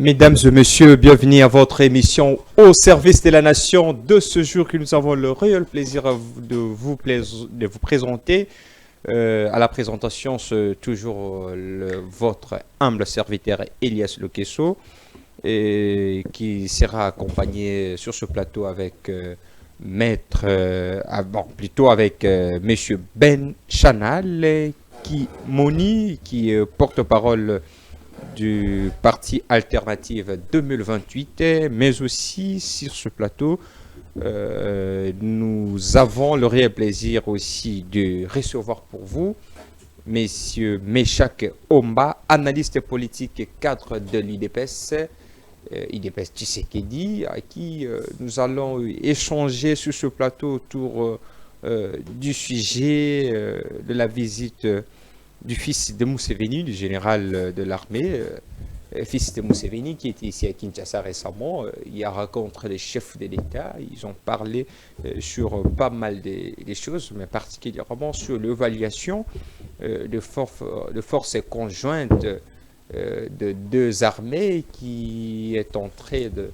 Mesdames et messieurs, bienvenue à votre émission au service de la nation de ce jour que nous avons le réel plaisir de vous présenter. À la présentation, c'est toujours votre humble serviteur Elias Lokesso qui sera accompagné sur ce plateau avec Monsieur Ben Chanal qui est porte-parole du Parti Alternative 2028, mais aussi sur ce plateau, nous avons le réel plaisir aussi de recevoir pour vous Monsieur Meshak Omba, analyste politique et cadre de l'IDPS, IDPS Tshisekedi, à qui nous allons échanger sur ce plateau autour du sujet de la visite du fils de Museveni, du général de l'armée, fils de Museveni, qui était ici à Kinshasa récemment. Il a rencontré les chefs de l'État. Ils ont parlé sur pas mal de choses, mais particulièrement sur l'évaluation de forces conjointes de deux armées qui est en train de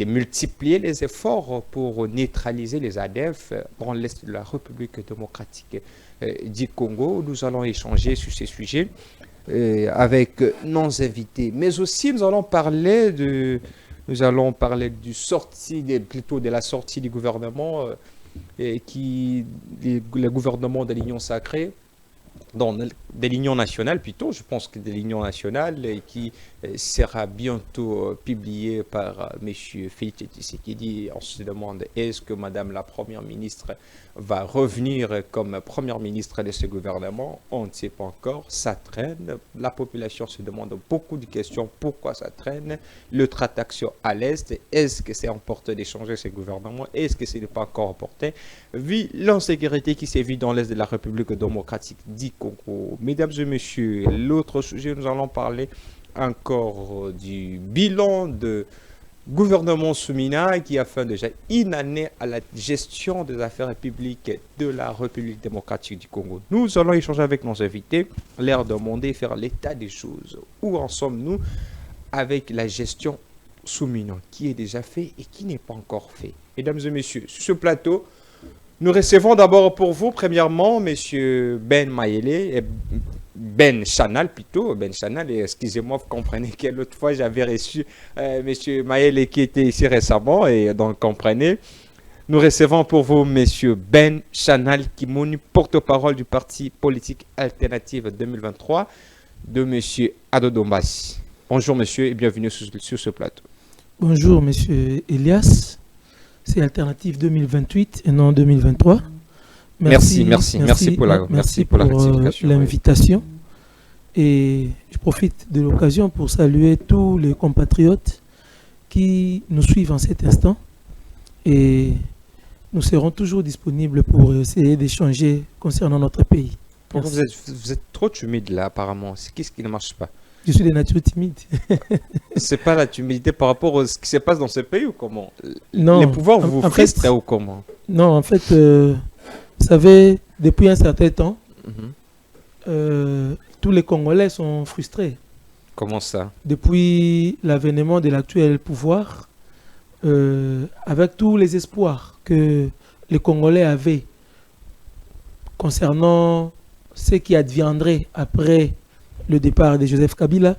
multiplier les efforts pour neutraliser les ADF dans l'est de la République démocratique du Congo. Nous allons échanger sur ces sujets avec nos invités, mais aussi nous allons parler de la sortie du gouvernement le gouvernement de l'Union sacrée, de l'Union nationale plutôt, je pense que de l'Union nationale qui sera bientôt publié par M. Félix Tshisekedi. On se demande, est-ce que Madame la Première ministre va revenir comme Première ministre de ce gouvernement? On ne sait pas encore, ça traîne. La population se demande beaucoup de questions, pourquoi ça traîne? Le traction à l'Est, est-ce que c'est important d'échanger ce gouvernement? Est-ce que ce n'est pas encore important? Vu l'insécurité qui sévit dans l'Est de la République démocratique du Congo. Mesdames et messieurs, l'autre sujet, nous allons parler encore du bilan de gouvernement Soumina qui a fait déjà une année à la gestion des affaires publiques de la République démocratique du Congo. Nous allons échanger avec nos invités, leur demander, faire l'état des choses. Où en sommes-nous avec la gestion Soumina qui est déjà fait et qui n'est pas encore fait? Mesdames et messieurs, sur ce plateau, nous recevons d'abord pour vous, premièrement, M. Ben Chanal plutôt. Ben Chanal, excusez-moi, vous comprenez que l'autre fois, j'avais reçu M. Mayele qui était ici récemment, et donc comprenez. Nous recevons pour vous M. Ben Chanal Kimoni, porte-parole du Parti politique Alternative 2023 de M. Adodombas. Bonjour monsieur et bienvenue sur ce plateau. Bonjour monsieur Elias. C'est Alternative 2028 et non 2023. Merci pour l'invitation. Et je profite de l'occasion pour saluer tous les compatriotes qui nous suivent en cet instant. Et nous serons toujours disponibles pour essayer d'échanger concernant notre pays. Pourquoi vous êtes trop timide là apparemment? Qu'est-ce qui ne marche pas? Je suis de nature timide. C'est pas la timidité par rapport à ce qui se passe dans ce pays ou comment? Non. Les pouvoirs vous frustrent ou comment? Non, en fait, vous savez, depuis un certain temps, tous les Congolais sont frustrés. Comment ça? Depuis l'avènement de l'actuel pouvoir, avec tous les espoirs que les Congolais avaient concernant ce qui adviendrait après le départ de Joseph Kabila,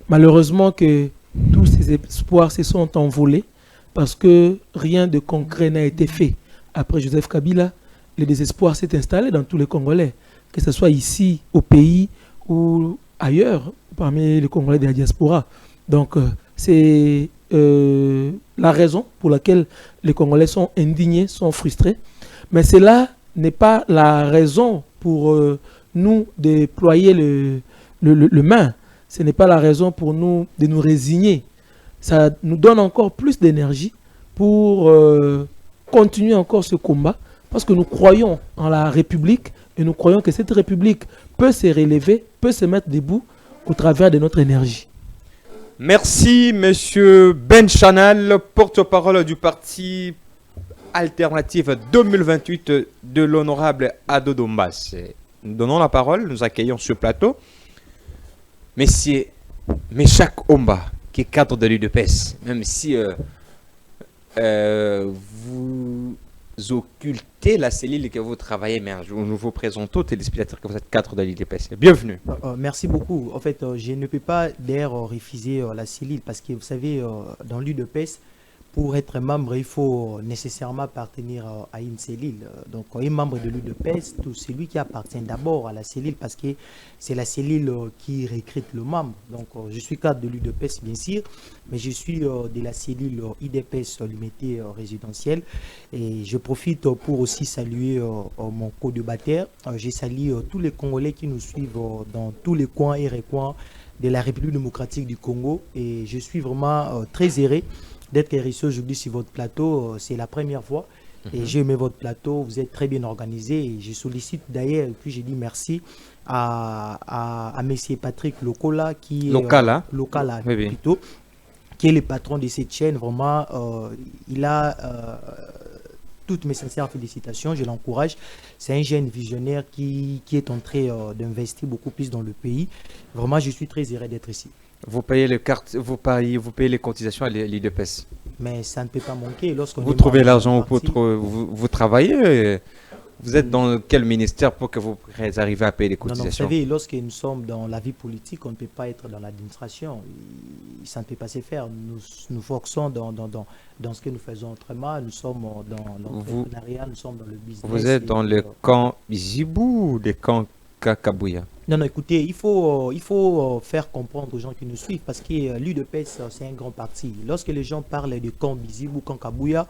malheureusement que tous ces espoirs se sont envolés parce que rien de concret n'a été fait. Après Joseph Kabila, le désespoir s'est installé dans tous les Congolais, que ce soit ici au pays ou ailleurs, parmi les Congolais de la diaspora. Donc c'est la raison pour laquelle les Congolais sont indignés, sont frustrés. Mais cela n'est pas la raison pour nous de déployer le main. Ce n'est pas la raison pour nous de nous résigner. Ça nous donne encore plus d'énergie pour continuer encore ce combat parce que nous croyons en la République et nous croyons que cette République peut se relever, peut se mettre debout au travers de notre énergie. Merci, Monsieur Ben Chanal, porte-parole du Parti Alternative 2028 de l'honorable Adodombas. Nous donnons la parole, nous accueillons ce plateau Monsieur Meshak Omba, qui est cadre de l'UDPS, même si vous occultez la cellule que vous travaillez, mais nous vous présentons aux téléspectateurs que vous êtes cadre de l'UDPS. Bienvenue. Merci beaucoup. En fait, je ne peux pas d'ailleurs refuser la cellule parce que vous savez, dans l'UDPS, pour être membre, il faut nécessairement appartenir à une cellule. Donc, un membre de l'UDPS, tout celui qui appartient d'abord à la cellule parce que c'est la cellule qui recrute le membre. Donc, je suis cadre de l'UDPS, bien sûr, mais je suis de la cellule IDPS Limité résidentielle. Et je profite pour aussi saluer mon co-débatteur. Je salue tous les Congolais qui nous suivent dans tous les coins et recoins de la République démocratique du Congo. Et je suis vraiment très heureux d'être reçu aujourd'hui sur votre plateau. C'est la première fois et j'ai aimé votre plateau. Vous êtes très bien organisé et je sollicite d'ailleurs, et puis j'ai dit merci à monsieur Patrick Lokola qui est Lokala, oui. Plutôt, qui est le patron de cette chaîne. Vraiment, il a toutes mes sincères félicitations, je l'encourage. C'est un jeune visionnaire qui est en train d'investir beaucoup plus dans le pays. Vraiment, je suis très heureux d'être ici. Vous payez les cartes, vous payez les cotisations à l'IDPS. Mais ça ne peut pas manquer lorsqu'on... Vous trouvez l'argent pour vous travaillez. Vous êtes dans quel ministère pour que vous arrivez à payer les cotisations? Non, vous savez, lorsque nous sommes dans la vie politique, on ne peut pas être dans l'administration. Ça ne peut pas se faire. Nous forçons dans ce que nous faisons autrement. Nous sommes dans l'entrepreneuriat, nous sommes dans le business. Vous êtes dans le camp Zibou ou le camp Kakabouya? Non, écoutez, il faut faire comprendre aux gens qui nous suivent parce que l'UDPS, c'est un grand parti. Lorsque les gens parlent de camp Bizibou, camp Kabouya,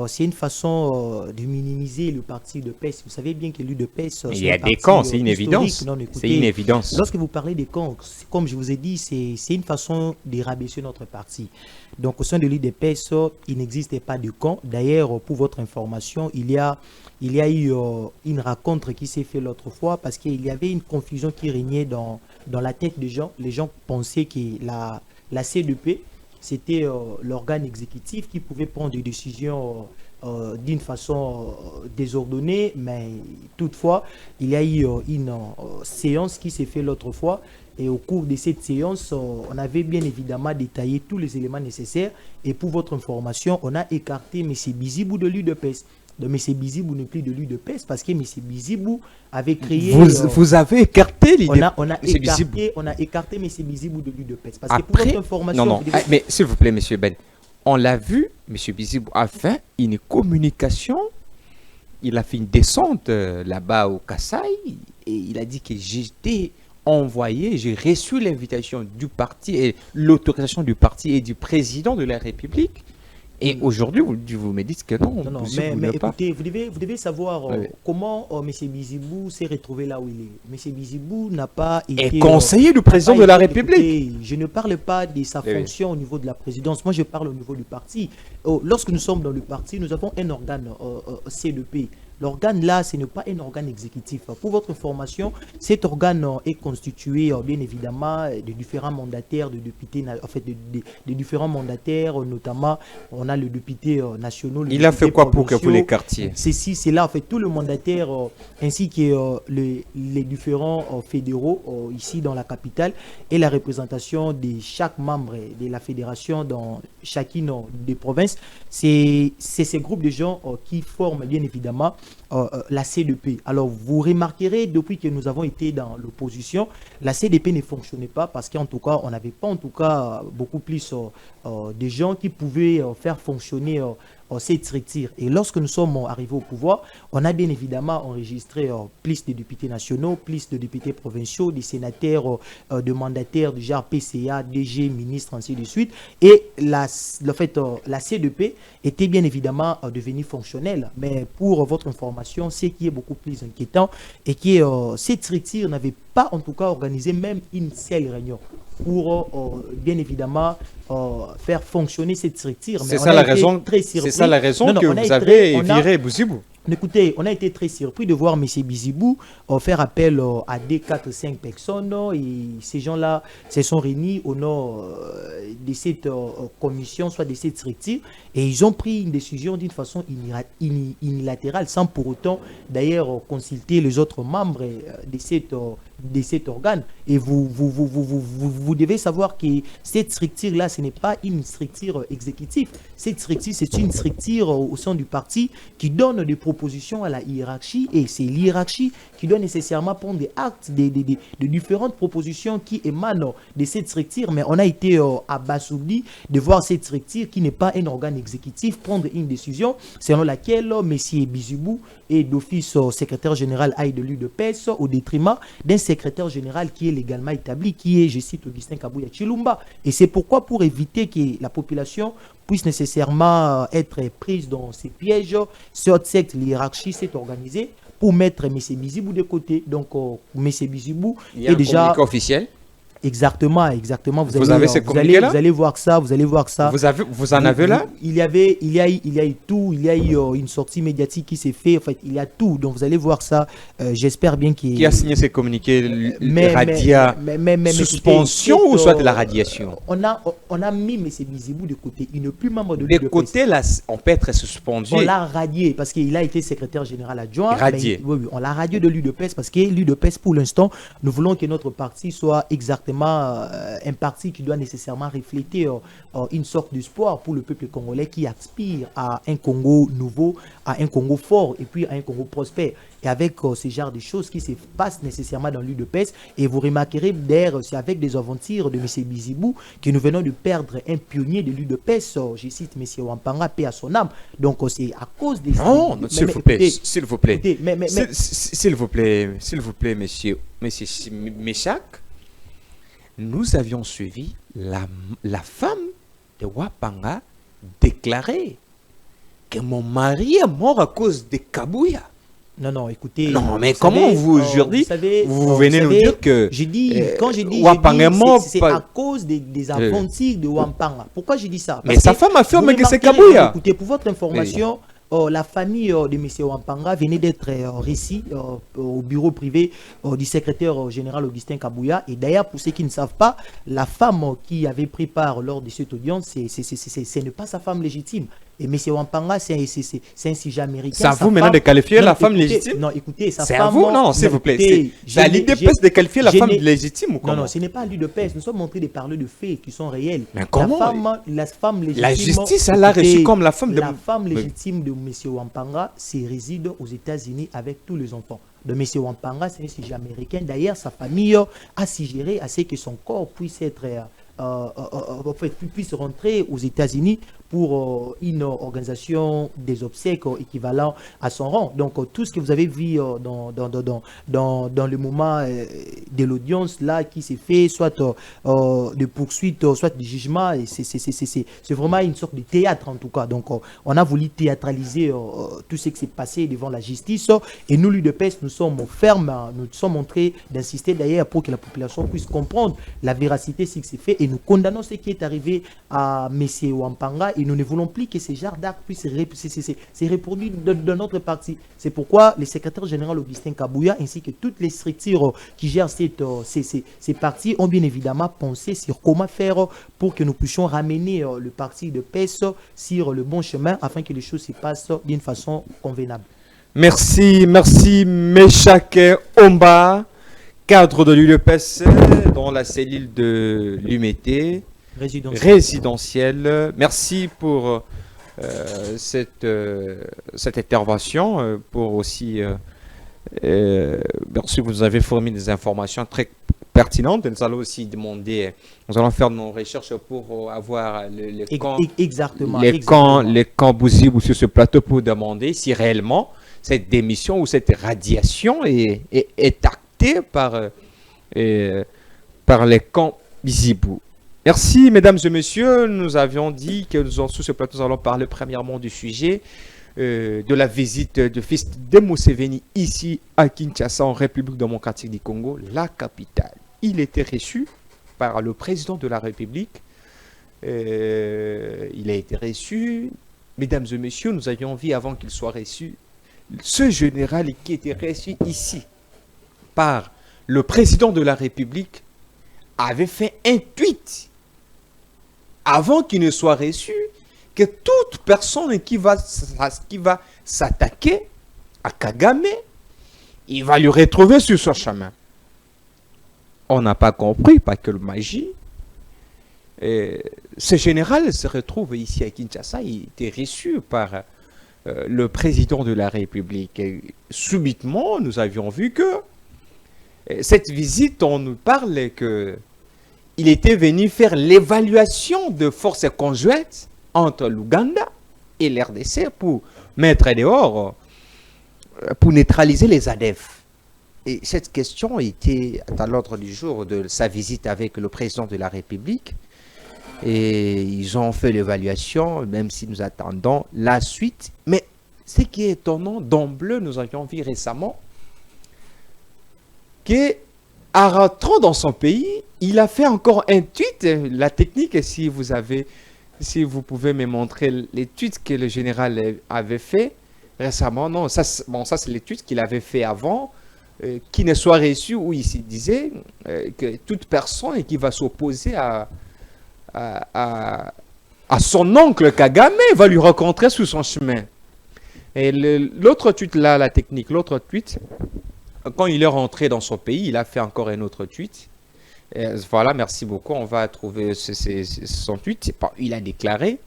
c'est une façon de minimiser le parti UDPS. Vous savez bien que l'UDPS... Il y a des camps, c'est une évidence. C'est une évidence. Lorsque vous parlez des camps, comme je vous ai dit, c'est une façon de rabaisser notre parti. Donc, au sein de l'UDPS, il n'existait pas de camp. D'ailleurs, pour votre information, il y a eu une rencontre qui s'est faite l'autre fois parce qu'il y avait une confusion qui régnait dans la tête des gens. Les gens pensaient que la CDP, c'était l'organe exécutif qui pouvait prendre des décisions d'une façon désordonnée, mais toutefois, il y a eu une séance qui s'est faite l'autre fois. Et au cours de cette séance, on avait bien évidemment détaillé tous les éléments nécessaires. Et pour votre information, on a écarté M. Bizibou de l'UDPS. Donc M. Bizibou n'est plus de l'UDPS parce que M. Bizibou avait créé... Vous avez écarté l'idée. On a écarté M. Bizibou de l'UDPS. Parce Après, que pour votre information... Non, mais s'il vous plaît, M. Ben, on l'a vu, M. Bizibou a fait une communication. Il a fait une descente là-bas au Kassai et il a dit que j'étais envoyé, j'ai reçu l'invitation du parti et l'autorisation du parti et du président de la République. Et aujourd'hui, vous me dites que non. Mais écoutez, vous devez savoir comment M. Bizibou s'est retrouvé là où il est. M. Bizibou n'a pas été... Et conseiller du président de la République. Écoutez, je ne parle pas de sa fonction au niveau de la présidence. Moi, je parle au niveau du parti. Lorsque nous sommes dans le parti, nous avons un organe CDP. L'organe là, ce n'est pas un organe exécutif. Pour votre information, cet organe est constitué bien évidemment de différents mandataires, de députés, en fait, de différents mandataires, notamment on a le député national. Il a fait quoi pour que vous l'écartiez? C'est là, en fait, tout le mandataire ainsi que les différents fédéraux ici dans la capitale et la représentation de chaque membre de la fédération dans chacune des provinces. C'est ces groupes de gens qui forment bien évidemment la CDP. Alors, vous remarquerez, depuis que nous avons été dans l'opposition, la CDP ne fonctionnait pas parce qu'en tout cas, on n'avait pas en tout cas beaucoup plus de gens qui pouvaient faire fonctionner cette structure. Et lorsque nous sommes arrivés au pouvoir, on a bien évidemment enregistré plus de députés nationaux, plus de députés provinciaux, des sénateurs, de mandataires du genre PCA, DG, ministre, ainsi de suite. Et la CDP était bien évidemment devenue fonctionnelle. Mais pour votre information, ce qui est beaucoup plus inquiétant et que cette structure n'avait pas en tout cas organisé même une seule réunion pour bien évidemment faire fonctionner cette structure. C'est ça la raison que vous avez viré Bizibou. Écoutez, on a été très surpris de voir M. Bizibou faire appel à des 4-5 personnes et ces gens-là se sont réunis au nom de cette commission, soit de cette structure, et ils ont pris une décision d'une façon unilatérale sans pour autant d'ailleurs consulter les autres membres de cet organe. Et vous devez savoir que cette structure-là, ce n'est pas une structure exécutive. Cette structure, c'est une structure au sein du parti qui donne des propositions à la hiérarchie, et c'est l'hiérarchie qui doit nécessairement prendre des actes de différentes propositions qui émanent de cette structure. Mais on a été abasourdi de voir cette structure qui n'est pas un organe exécutif prendre une décision selon laquelle M. Bizibou est d'office secrétaire général de l'UDPS au détriment d'un secrétaire général qui est légalement établi, qui est, je cite, Augustin Kabouya Chilumba. Et c'est pourquoi, pour éviter que la population puisse nécessairement être prise dans ces pièges, cette hiérarchie s'est organisée pour mettre M. Bizibou de côté. Donc, M. Bizibou Il y a est un déjà... communiqué officiel. Exactement. Vous avez ce communiqué-là? Vous allez voir ça, vous allez voir ça. Vous en avez là? Il y a eu tout, il y a eu une sortie médiatique qui s'est faite, en fait, il y a tout. Donc vous allez voir ça. J'espère bien qu'il... Qui a signé ces communiqués? Radia, suspension ou soit de la radiation? On a mis M. Bizibou de côté. Il n'est plus membre de De l'UDPS. côté, là, on peut être suspendu. On l'a radié parce qu'il a été secrétaire général adjoint. Radié. Oui, on l'a radié de l'UDPS parce que l'UDPS, pour l'instant, nous voulons que notre parti soit exactement un parti qui doit nécessairement refléter une sorte d'espoir pour le peuple congolais qui aspire à un Congo nouveau, à un Congo fort et puis à un Congo prospère. Et avec ce genre de choses qui se passent nécessairement dans l'UDPS, et vous remarquerez d'ailleurs, c'est avec des aventures de M. Bizibou que nous venons de perdre un pionnier de l'UDPS, je cite M. Wampanga, paix à son âme. Donc c'est à cause des... Non, s'il vous plaît, s'il vous plaît. Écoutez, S'il vous plaît, monsieur Méchac, nous avions suivi la femme de Wapanga déclarer que mon mari est mort à cause de Kabouya. Non, écoutez... Non, mais comment vous aujourd'hui, vous venez nous dire que... Quand j'ai dit Wapanga est mort... c'est à cause des aventures de Wampanga. Pourquoi j'ai dit ça? Mais sa femme affirme que c'est Kabouya. Écoutez, pour votre information... la famille de M. Wampanga venait d'être reçue au bureau privé du secrétaire général Augustin Kabouya. Et d'ailleurs, pour ceux qui ne savent pas, la femme qui avait pris part lors de cette audience, ce n'est pas sa femme légitime. Et M. Wampanga, c'est un sujet américain. C'est à vous maintenant de qualifier la femme légitime? Non, écoutez, sa femme... C'est à vous? Non, s'il vous plaît. C'est à l'UDPS de qualifier la femme légitime ou comment? Non, ce n'est pas à l'UDPS. Nous sommes en train de parler de faits qui sont réels. Mais comment? La femme légitime... La justice, elle l'a reçue comme la femme de... La femme légitime de M. Wampanga, c'est réside aux États-Unis avec tous les enfants. De M. Wampanga, c'est un sujet américain. D'ailleurs, sa famille a suggéré à ce que son corps puisse être... puisse rentrer aux États-Unis pour une organisation des obsèques équivalent à son rang. Donc tout ce que vous avez vu dans le moment de l'audience là qui s'est fait, soit de poursuite, soit de jugement, c'est vraiment une sorte de théâtre en tout cas. Donc on a voulu théâtraliser tout ce qui s'est passé devant la justice, et nous, l'UDPS, nous sommes fermes, nous sommes en train d'insister d'ailleurs pour que la population puisse comprendre la véracité de ce qui s'est fait, et nous condamnons ce qui est arrivé à M. Wampanga, et nous ne voulons plus que ces genres d'actes puissent se reproduire dans notre parti. C'est pourquoi le secrétaire général Augustin Kabouya ainsi que toutes les structures qui gèrent ces partis ont bien évidemment pensé sur comment faire pour que nous puissions ramener le parti de PES sur le bon chemin afin que les choses se passent d'une façon convenable. Merci Méchac Omba, cadre de l'UDPS dans la cellule de l'UMT. Résidentielle. Merci pour cette intervention, pour aussi merci, vous nous avez fourni des informations très pertinentes. Nous allons aussi demander, nous allons faire nos recherches pour avoir les camps Bouzibou sur ce plateau pour demander si réellement cette démission ou cette radiation est actée par les camps Bouzibou. Merci, mesdames et messieurs. Nous avions dit que sous ce plateau, nous allons parler premièrement du sujet de la visite de fils de Museveni ici à Kinshasa, en République démocratique du Congo, la capitale. Il était reçu par le président de la République. Il a été reçu. Mesdames et messieurs, nous avions vu avant qu'il soit reçu ce général qui était reçu ici par le président de la République avait fait un tweet avant qu'il ne soit reçu que toute personne qui va s'attaquer à Kagame, il va lui retrouver sur son chemin. On n'a pas compris, pas que le magie. Ce général se retrouve ici à Kinshasa, il était reçu par le président de la République. Et subitement, nous avions vu que cette visite, on nous parle que il était venu faire l'évaluation de forces conjointes entre l'Ouganda et l'RDC pour mettre dehors, pour neutraliser les ADF. Et cette question était à l'ordre du jour de sa visite avec le président de la République. Et ils ont fait l'évaluation, même si nous attendons la suite. Mais ce qui est étonnant, d'emblée, nous avions vu récemment qu'en rentrant dans son pays, il a fait encore un tweet. La technique, si vous pouvez me montrer les tweets que le général avait fait récemment. Non, ça c'est les tweets qu'il avait fait avant, qui ne soit reçu, où il se disait que toute personne qui va s'opposer à son oncle Kagame va lui rencontrer sur son chemin. Et l'autre tweet là, la technique, l'autre tweet, quand il est rentré dans son pays, il a fait encore un autre tweet. Et voilà, merci beaucoup. On va trouver son tweet. Il a déclaré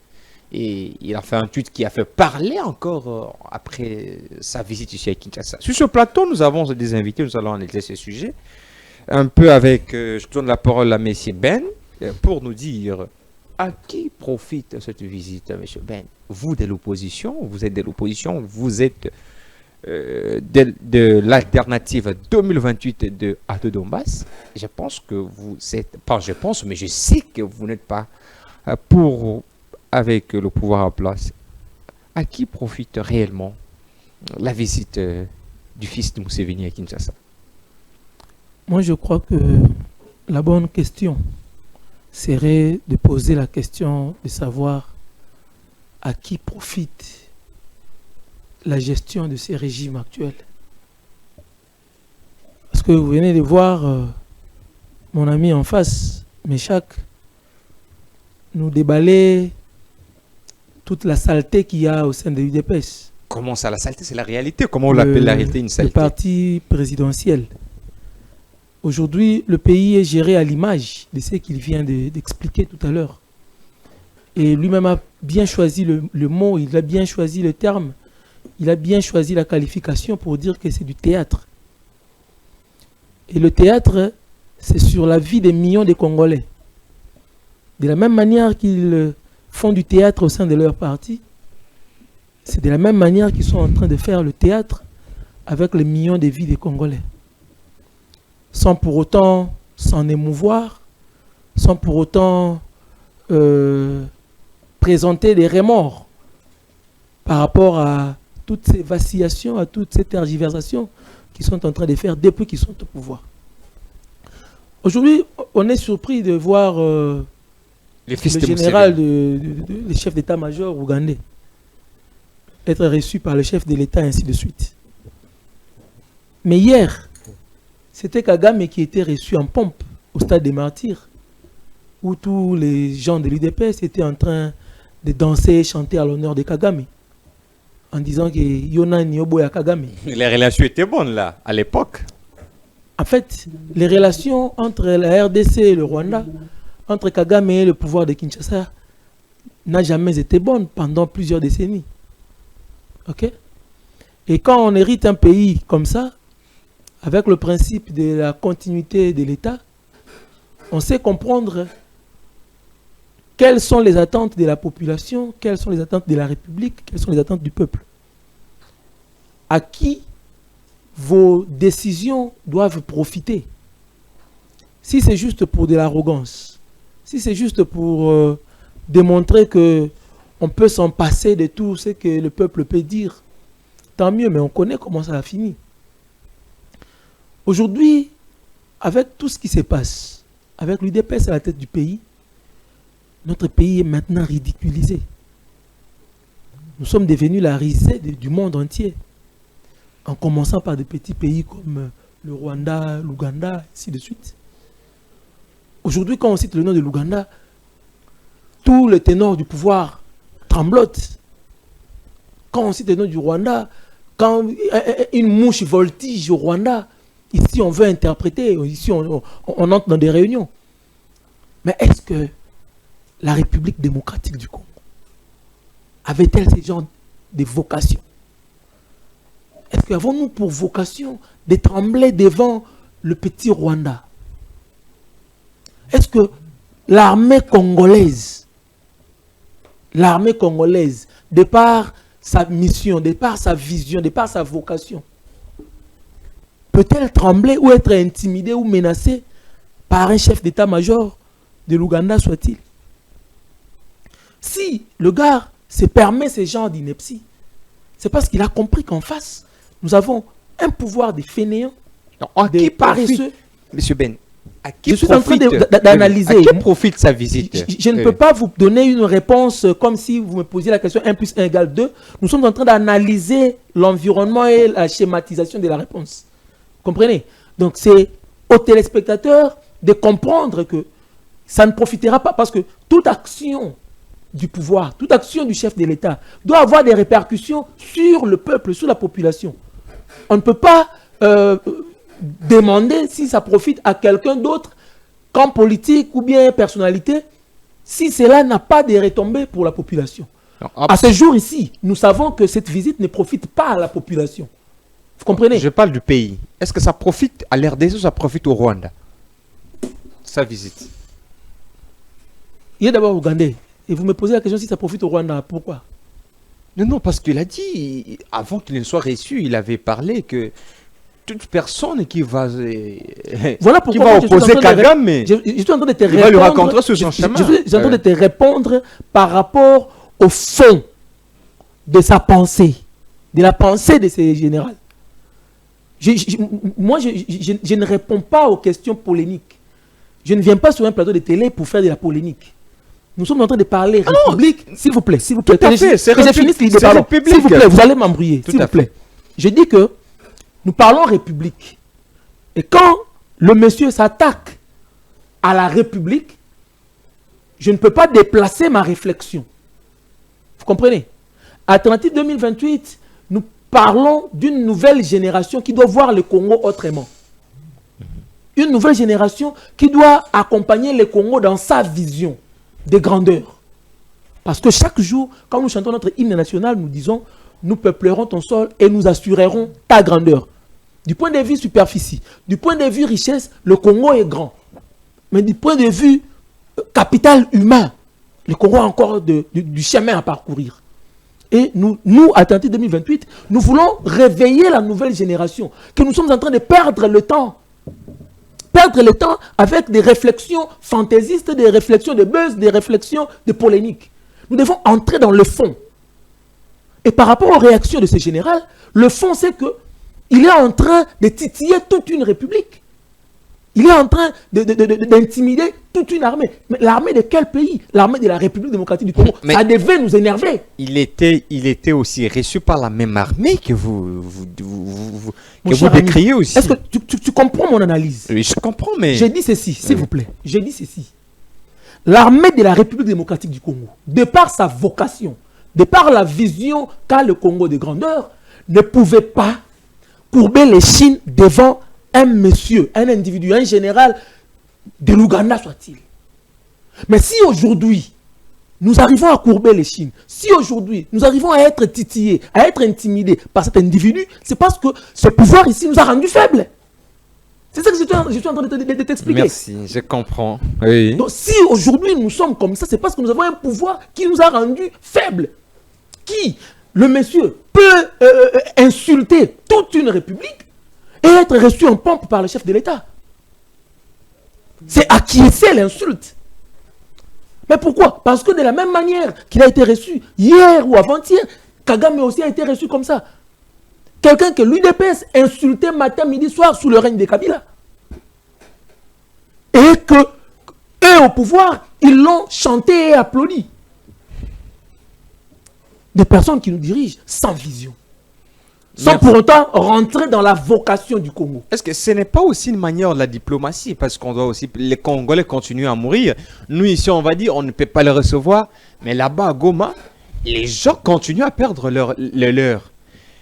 et il a fait un tweet qui a fait parler encore après sa visite ici à Kinshasa. Sur ce plateau, nous avons des invités. Nous allons analyser ce sujet un peu avec. Je donne la parole à M. Ben pour nous dire à qui profite cette visite, M. Ben. Vous de l'opposition, vous êtes de l'opposition, vous êtes de l'alternative 2028 de Ado Donbass. Je pense que vous êtes, pas je pense, mais je sais que vous n'êtes pas pour, avec le pouvoir en place. À qui profite réellement la visite du fils de Museveni à Kinshasa? Moi, je crois que la bonne question serait de poser la question de savoir à qui profite la gestion de ces régimes actuels. Parce que vous venez de voir mon ami en face, Meshak, nous déballer toute la saleté qu'il y a au sein de l'UDPS. Comment ça, la saleté? C'est la réalité. Comment on l'appelle la réalité, une saleté? Le parti présidentiel. Aujourd'hui, le pays est géré à l'image de ce qu'il vient d'expliquer tout à l'heure. Et lui-même a bien choisi le mot, il a bien choisi le terme, il a bien choisi la qualification pour dire que c'est du théâtre. Et le théâtre, c'est sur la vie des millions de Congolais. De la même manière qu'ils font du théâtre au sein de leur parti, c'est de la même manière qu'ils sont en train de faire le théâtre avec les millions de vies des Congolais. Sans pour autant s'en émouvoir, sans pour autant présenter des remords par rapport à toutes ces vacillations, à toutes ces tergiversations qu'ils sont en train de faire depuis qu'ils sont au pouvoir. Aujourd'hui, on est surpris de voir le général, le chef d'état-major ougandais être reçu par le chef de l'État, ainsi de suite. Mais hier, c'était Kagame qui était reçu en pompe au stade des Martyrs, où tous les gens de l'UDPS étaient en train de danser et chanter à l'honneur de Kagame, en disant que Yona Nioboya Kagame. Les relations étaient bonnes là, à l'époque. En fait, les relations entre la RDC et le Rwanda, entre Kagame et le pouvoir de Kinshasa, n'a jamais été bonne pendant plusieurs décennies. Ok? Et quand on hérite un pays comme ça, avec le principe de la continuité de l'État, on sait comprendre quelles sont les attentes de la population, quelles sont les attentes de la République, quelles sont les attentes du peuple. À qui vos décisions doivent profiter? Si c'est juste pour de l'arrogance, si c'est juste pour démontrer que on peut s'en passer de tout ce que le peuple peut dire, tant mieux, mais on connaît comment ça a fini. Aujourd'hui, avec tout ce qui se passe, avec l'UDPS à la tête du pays, notre pays est maintenant ridiculisé. Nous sommes devenus la risée du monde entier. en commençant par des petits pays comme le Rwanda, l'Ouganda, ainsi de suite. Aujourd'hui, quand on cite le nom de l'Ouganda, tous les ténors du pouvoir tremblotent. Quand on cite le nom du Rwanda, quand une mouche voltige au Rwanda, ici on veut interpréter, ici on entre dans des réunions. Mais est-ce que la République démocratique du Congo avait-elle ce genre de vocation? Est-ce qu'avons-nous pour vocation de trembler devant le petit Rwanda? Est-ce que l'armée congolaise, de par sa mission, de par sa vision, de par sa vocation, peut-elle trembler ou être intimidée ou menacée par un chef d'état-major de l'Ouganda soit-il? Si le gars se permet ce genre d'ineptie, c'est parce qu'il a compris qu'en face, nous avons un pouvoir de fainéants, de paresseux. Monsieur Ben, à qui je suis en train profite, d'analyser. à qui profite sa visite? Je ne peux pas vous donner une réponse comme si vous me posiez la question 1 + 1 = 2. Nous sommes en train d'analyser l'environnement et la schématisation de la réponse. Comprenez? Donc c'est aux téléspectateurs de comprendre que ça ne profitera pas, parce que toute action du pouvoir, toute action du chef de l'État doit avoir des répercussions sur le peuple, sur la population. On ne peut pas demander si ça profite à quelqu'un d'autre, qu'en politique ou bien personnalité, si cela n'a pas de retombées pour la population. Non, à ce jour ici, nous savons que cette visite ne profite pas à la population. Vous comprenez? Je parle du pays. Est-ce que ça profite à l'RDC ou ça profite au Rwanda? Sa visite. Il est d'abord ougandais. Et vous me posez la question si ça profite au Rwanda. Pourquoi? Non, parce qu'il a dit, avant qu'il ne soit reçu, il avait parlé que toute personne qui va, voilà qui va opposer Kagame, je suis en train de te il va lui raconter sur son chemin. Je suis en train de te répondre par rapport au fond de sa pensée, de la pensée de ces généraux. Moi, je ne réponds pas aux questions polémiques. Je ne viens pas sur un plateau de télé pour faire de la polémique. Nous sommes en train de parler République. S'il vous plaît, s'il vous plaît. Tout à fait, c'est que je finisse l'idée. S'il vous plaît, vous allez m'embrouiller. S'il vous plaît. Je dis que nous parlons République. Et quand le monsieur s'attaque à la République, je ne peux pas déplacer ma réflexion. Vous comprenez? Alternative 2028, nous parlons d'une nouvelle génération qui doit voir le Congo autrement. Une nouvelle génération qui doit accompagner le Congo dans sa vision de grandeur. Parce que chaque jour, quand nous chantons notre hymne national, nous disons « Nous peuplerons ton sol et nous assurerons ta grandeur ». Du point de vue superficie, du point de vue richesse, le Congo est grand. Mais du point de vue capital humain, le Congo a encore du chemin à parcourir. Et nous, Alternative 2028, nous voulons réveiller la nouvelle génération, que nous sommes en train de perdre le temps. Perdre le temps avec des réflexions fantaisistes, des réflexions de buzz, des réflexions de polémique. Nous devons entrer dans le fond. Et par rapport aux réactions de ce général, le fond c'est que il est en train de titiller toute une république. Il est en train d'intimider toute une armée. Mais l'armée de quel pays? L'armée de la République démocratique du Congo. Mais ça devait nous énerver. Il était aussi reçu par la même armée que vous décriez aussi. Est-ce que tu comprends mon analyse? Oui, je comprends, mais... J'ai dit ceci, s'il vous plaît. J'ai dit ceci. L'armée de la République démocratique du Congo, de par sa vocation, de par la vision qu'a le Congo de grandeur, ne pouvait pas courber les chines devant un monsieur, un individu, un général de l'Ouganda soit-il. Mais si aujourd'hui, nous arrivons à courber les chines, si aujourd'hui, nous arrivons à être titillés, à être intimidés par cet individu, c'est parce que ce pouvoir ici nous a rendus faibles. C'est ça que je suis en train de t'expliquer. Merci, je comprends. Oui. Donc si aujourd'hui nous sommes comme ça, c'est parce que nous avons un pouvoir qui nous a rendus faibles. Qui, le monsieur, peut insulter toute une république et être reçu en pompe par le chef de l'État. C'est acquiescer l'insulte. Mais pourquoi? Parce que de la même manière qu'il a été reçu hier ou avant-hier, Kagame aussi a été reçu comme ça. Quelqu'un que l'UDPS insultait matin, midi, soir sous le règne de Kabila. Et que eux au pouvoir, ils l'ont chanté et applaudi. Des personnes qui nous dirigent sans vision, sans pour autant rentrer dans la vocation du Congo. Est-ce que ce n'est pas aussi une manière de la diplomatie? Parce qu'on doit aussi, les Congolais continuent à mourir. Nous ici, on va dire, on ne peut pas les recevoir. Mais là-bas, à Goma, les gens continuent à perdre le leur.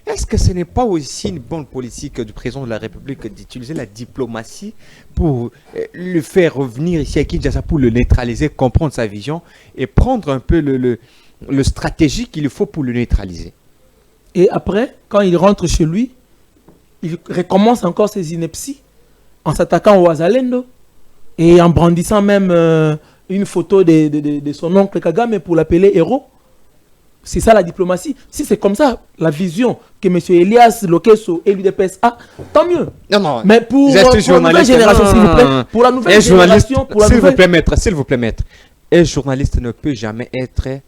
Est-ce que ce n'est pas aussi une bonne politique du président de la République d'utiliser la diplomatie pour le faire revenir ici à Kinshasa, pour le neutraliser, comprendre sa vision et prendre un peu le stratégie qu'il faut pour le neutraliser? Et après, quand il rentre chez lui, il recommence encore ses inepties en s'attaquant au Wazalendo et en brandissant même une photo de son oncle Kagame pour l'appeler héros. C'est ça la diplomatie. Si c'est comme ça, la vision que M. Elias Lokeso et l'UDPS a, tant mieux. Non. Mais pour la nouvelle génération, s'il vous plaît, pour la nouvelle génération, s'il vous plaît, maître, un journaliste ne peut jamais être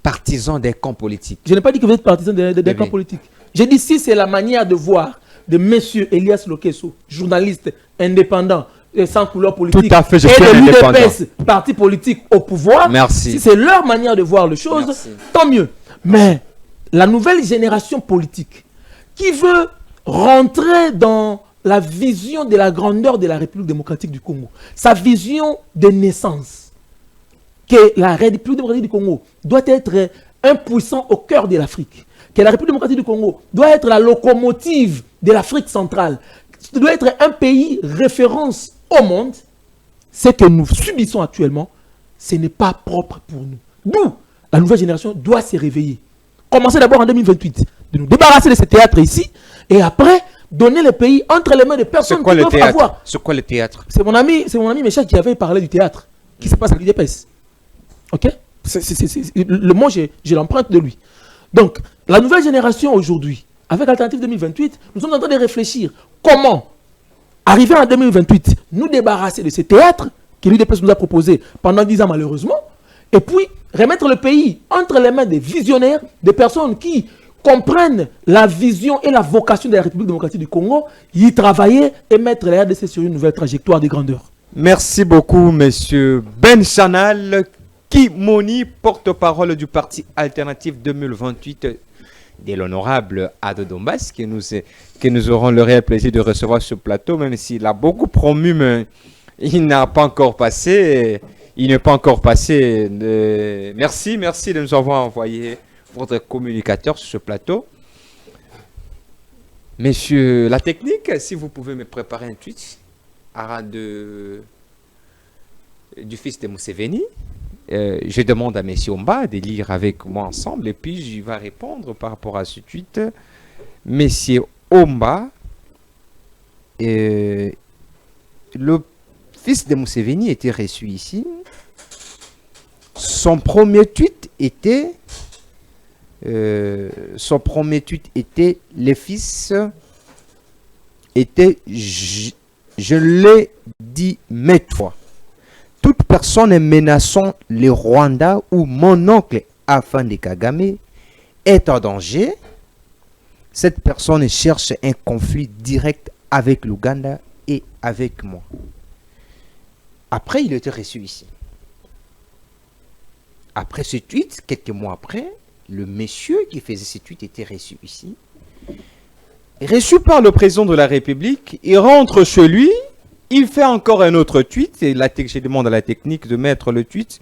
partisan des camps politiques. Je n'ai pas dit que vous êtes partisan des camps politiques. J'ai dit si c'est la manière de voir de M. Elias Lokeso, journaliste indépendant, sans couleur politique, tout à fait, et de l'UDPS, parti politique au pouvoir, merci. Si c'est leur manière de voir les choses, merci, tant mieux. Mais la nouvelle génération politique qui veut rentrer dans la vision de la grandeur de la République démocratique du Congo, sa vision de naissance, que la République démocratique du Congo doit être un puissant au cœur de l'Afrique, que la République démocratique du Congo doit être la locomotive de l'Afrique centrale, doit être un pays référence au monde. Ce que nous subissons actuellement, ce n'est pas propre pour nous. D'où la nouvelle génération doit se réveiller. Commencer d'abord en 2028, de nous débarrasser de ce théâtre ici, et après, donner le pays entre les mains des personnes qui doivent avoir. C'est quoi le théâtre? C'est mon ami Méchal qui avait parlé du théâtre, qui se passe à l'UDPS. Ok? Le mot, j'ai l'empreinte de lui. Donc, la nouvelle génération aujourd'hui, avec Alternative 2028, nous sommes en train de réfléchir comment, arriver en 2028, nous débarrasser de ce théâtre que l'UDPS nous a proposé pendant 10 ans malheureusement, et puis remettre le pays entre les mains des visionnaires, des personnes qui comprennent la vision et la vocation de la République démocratique du Congo, y travailler et mettre la RDC sur une nouvelle trajectoire de grandeur. Merci beaucoup, monsieur Ben Chanal Kimoni, porte-parole du parti Alternative 2028 de l'honorable Ado Dombas, que nous aurons le réel plaisir de recevoir sur ce plateau, même s'il a beaucoup promu, mais il n'a pas encore passé. Il n'est pas encore passé. Merci de nous avoir envoyé votre communicateur sur ce plateau. Messieurs, la technique, si vous pouvez me préparer un tweet du fils de Museveni. Je demande à M. Omba de lire avec moi ensemble et puis j'y vais répondre par rapport à ce tweet. M. Omba, le fils de Museveni était reçu ici. Son premier tweet était le fils était je l'ai dit maintes fois. Toute personne menaçant le Rwanda ou mon oncle Afande Kagame est en danger. Cette personne cherche un conflit direct avec l'Ouganda et avec moi. Après, il était reçu ici. Après ce tweet, quelques mois après, le monsieur qui faisait ce tweet était reçu ici. Reçu par le président de la République, il rentre chez lui. Il fait encore un autre tweet, et je demande à la technique de mettre le tweet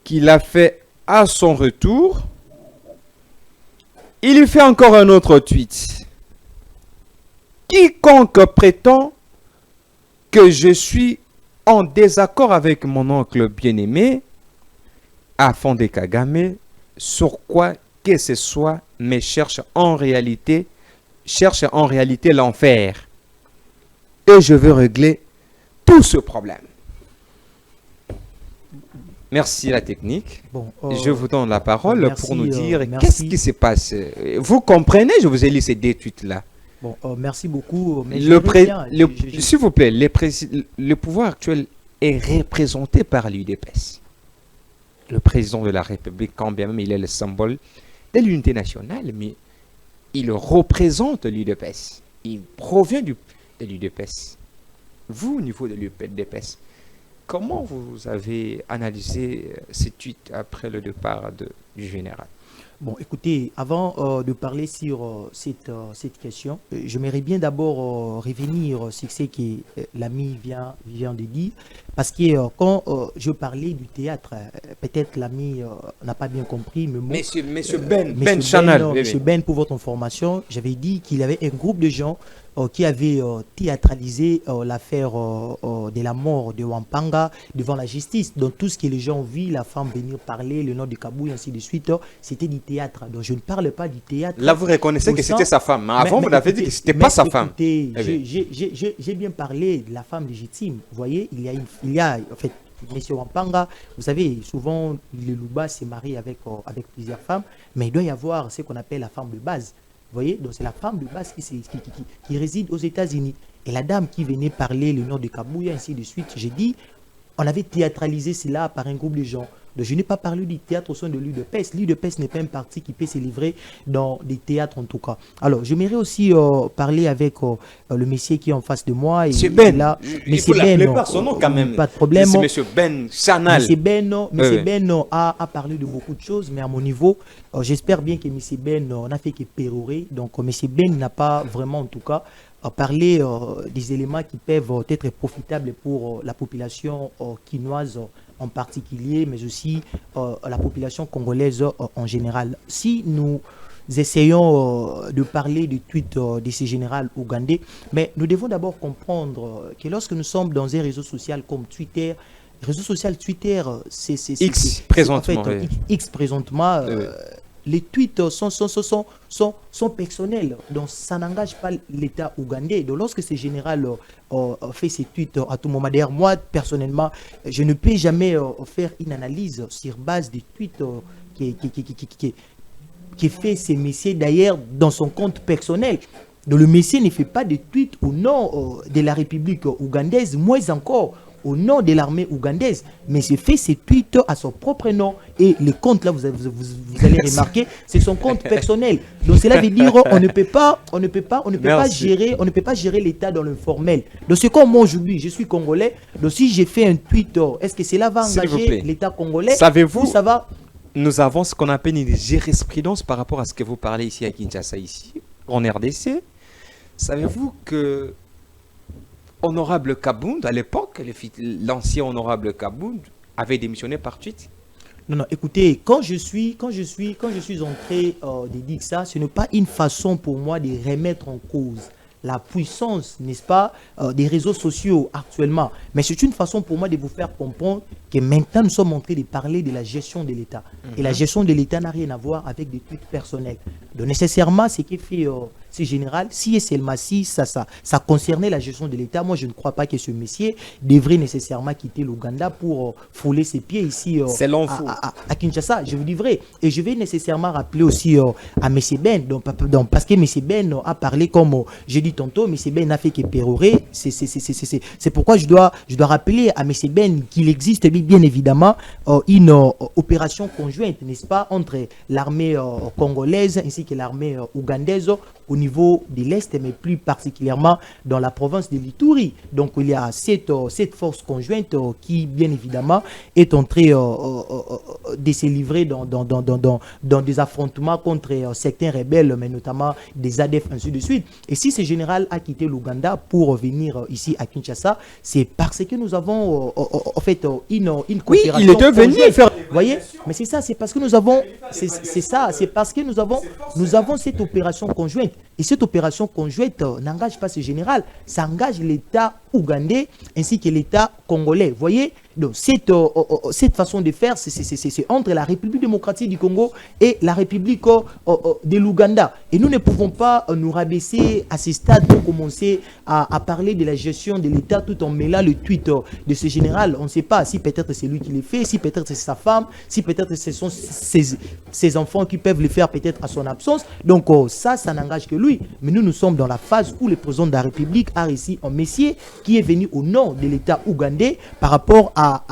qu'il a fait à son retour. Il fait encore un autre tweet. Quiconque prétend que je suis en désaccord avec mon oncle bien-aimé, Afande Kagame, sur quoi que ce soit, mais cherche en réalité l'enfer. Et je veux régler tout ce problème. Merci la technique. Bon, je vous donne la parole pour nous dire qu'est-ce qui se passe. Vous comprenez, je vous ai lu ces deux tweets-là. Bon, merci beaucoup. Mais s'il vous plaît, le pouvoir actuel est représenté par l'UDPS. Le président de la République, quand bien même il est le symbole de l'unité nationale, mais il représente l'UDPS. Il provient de l'UDPS. Vous, au niveau de l'UDPS, comment vous avez analysé ces tweets après le départ du général? Bon, écoutez, avant de parler sur cette question, j'aimerais bien d'abord revenir sur ce que l'ami vient de dire, parce que quand je parlais du théâtre, peut-être l'ami n'a pas bien compris, mais moi, Monsieur Ben, Monsieur Ben Chanel. oui, Monsieur oui. Ben, pour votre information, j'avais dit qu'il y avait un groupe de gens qui avaient théâtralisé l'affaire de la mort de Wampanga devant la justice. Donc tout ce que les gens ont vu, la femme venir parler, le nom de Kabou et ainsi de suite, c'était du théâtre. Donc je ne parle pas du théâtre. Là, vous reconnaissez au que sens- c'était sa femme. Mais avant, mais vous l'avez dit écoutez, que c'était mais pas sa femme. écoutez, Eh bien. j'ai bien parlé de la femme légitime. Vous voyez, il y a en fait, Monsieur Wampanga, vous savez, souvent les Luba se marient avec plusieurs femmes, mais il doit y avoir ce qu'on appelle la femme de base. Vous voyez, donc c'est la femme de base qui réside aux États-Unis. Et la dame qui venait parler le nom de Kabouya, ainsi de suite, j'ai dit, on avait théâtralisé cela par un groupe de gens. Donc je n'ai pas parlé du théâtre au sein de l'UDPS. L'UDPS n'est pas un parti qui peut se livrer dans des théâtres en tout cas. Alors j'aimerais aussi parler avec le monsieur qui est en face de moi. Monsieur Et Ben. là, Il monsieur faut l'appeler Ben, par son nom quand même. pas de problème. C'est Monsieur Ben Chanel. Monsieur oui. Ben a parlé de beaucoup de choses, mais à mon niveau, j'espère bien que Monsieur Ben n'a fait que pérorer. Donc Monsieur Ben n'a pas vraiment en tout cas parlé des éléments qui peuvent être profitables pour la population quinoise en particulier, mais aussi la population congolaise en général. Si nous essayons de parler du tweet de ce général ougandais, mais nous devons d'abord comprendre que lorsque nous sommes dans un réseau social comme Twitter, réseau social Twitter, X présentement. en fait, oui. X présentement, Oui. les tweets sont personnels, donc ça n'engage pas l'État ougandais. Donc lorsque ce général fait ses tweets à tout moment, d'ailleurs moi personnellement, je ne peux jamais faire une analyse sur base des tweets qui fait ces messieurs d'ailleurs dans son compte personnel. Donc le monsieur ne fait pas de tweets au nom de la République ougandaise, moins encore au nom de l'armée ougandaise, mais c'est fait ses tweets à son propre nom. Et les comptes là, vous allez remarquer, c'est son compte personnel. Donc cela veut dire on ne peut pas Merci. gérer l'État dans le formel. Donc c'est comme moi aujourd'hui, je suis congolais. Donc si j'ai fait un tweet, est-ce que cela va S'il vous engager plaît. l'État congolais? Savez-vous, Ou ça va? nous avons ce qu'on appelle une jurisprudence par rapport à ce que vous parlez ici à Kinshasa, ici, en RDC. Savez-vous que Honorable Kabound, à l'époque, l'ancien Honorable Kabound, avait démissionné par tweet? Non, écoutez, quand je suis entré de dire ça, ce n'est pas une façon pour moi de remettre en cause la puissance, n'est-ce pas, des réseaux sociaux actuellement. Mais c'est une façon pour moi de vous faire comprendre que maintenant nous sommes en train de parler de la gestion de l'État. Et la gestion de l'État n'a rien à voir avec des tweets personnels. Donc nécessairement, ce qui fait c'est général, si et seulement si ça concernait la gestion de l'État, moi je ne crois pas que ce monsieur devrait nécessairement quitter l'Ouganda pour fouler ses pieds ici Selon vous. à Kinshasa, je vous dis vrai. Et je vais nécessairement rappeler aussi à M. Ben, parce que M. Ben a parlé comme j'ai dit tantôt, M. Ben n'a fait que pérorer. C'est pourquoi je dois rappeler à M. Ben qu'il existe bien évidemment une opération conjointe, n'est-ce pas, entre l'armée congolaise ainsi que l'armée ougandaise au niveau de l'Est, mais plus particulièrement dans la province de l'Ituri. Donc il y a cette force conjointe qui, bien évidemment, est en train de se livrer dans des affrontements contre certains rebelles, mais notamment des ADF, ainsi de suite. Et si ce général a quitté l'Ouganda pour venir ici à Kinshasa, c'est parce que nous avons en fait une coopération. il était venu conjointe. faire... Vous voyez, mais c'est ça, c'est parce que nous avons, c'est parce que nous avons cette opération conjointe. Et cette opération conjointe n'engage pas ce général, ça engage l'État ougandais ainsi que l'État congolais. Vous voyez, donc cette façon de faire, c'est entre la République démocratique du Congo et la République de l'Ouganda. Et nous ne pouvons pas nous rabaisser à ce stade pour commencer à parler de la gestion de l'État tout en mêlant le tweet de ce général. On ne sait pas si peut-être c'est lui qui le fait, si peut-être c'est sa femme, si peut-être ce sont ses enfants qui peuvent le faire peut-être à son absence. Donc ça n'engage que lui. Mais nous sommes dans la phase où le président de la République a réussi un messier qui est venu au nom de l'État ougandais par rapport à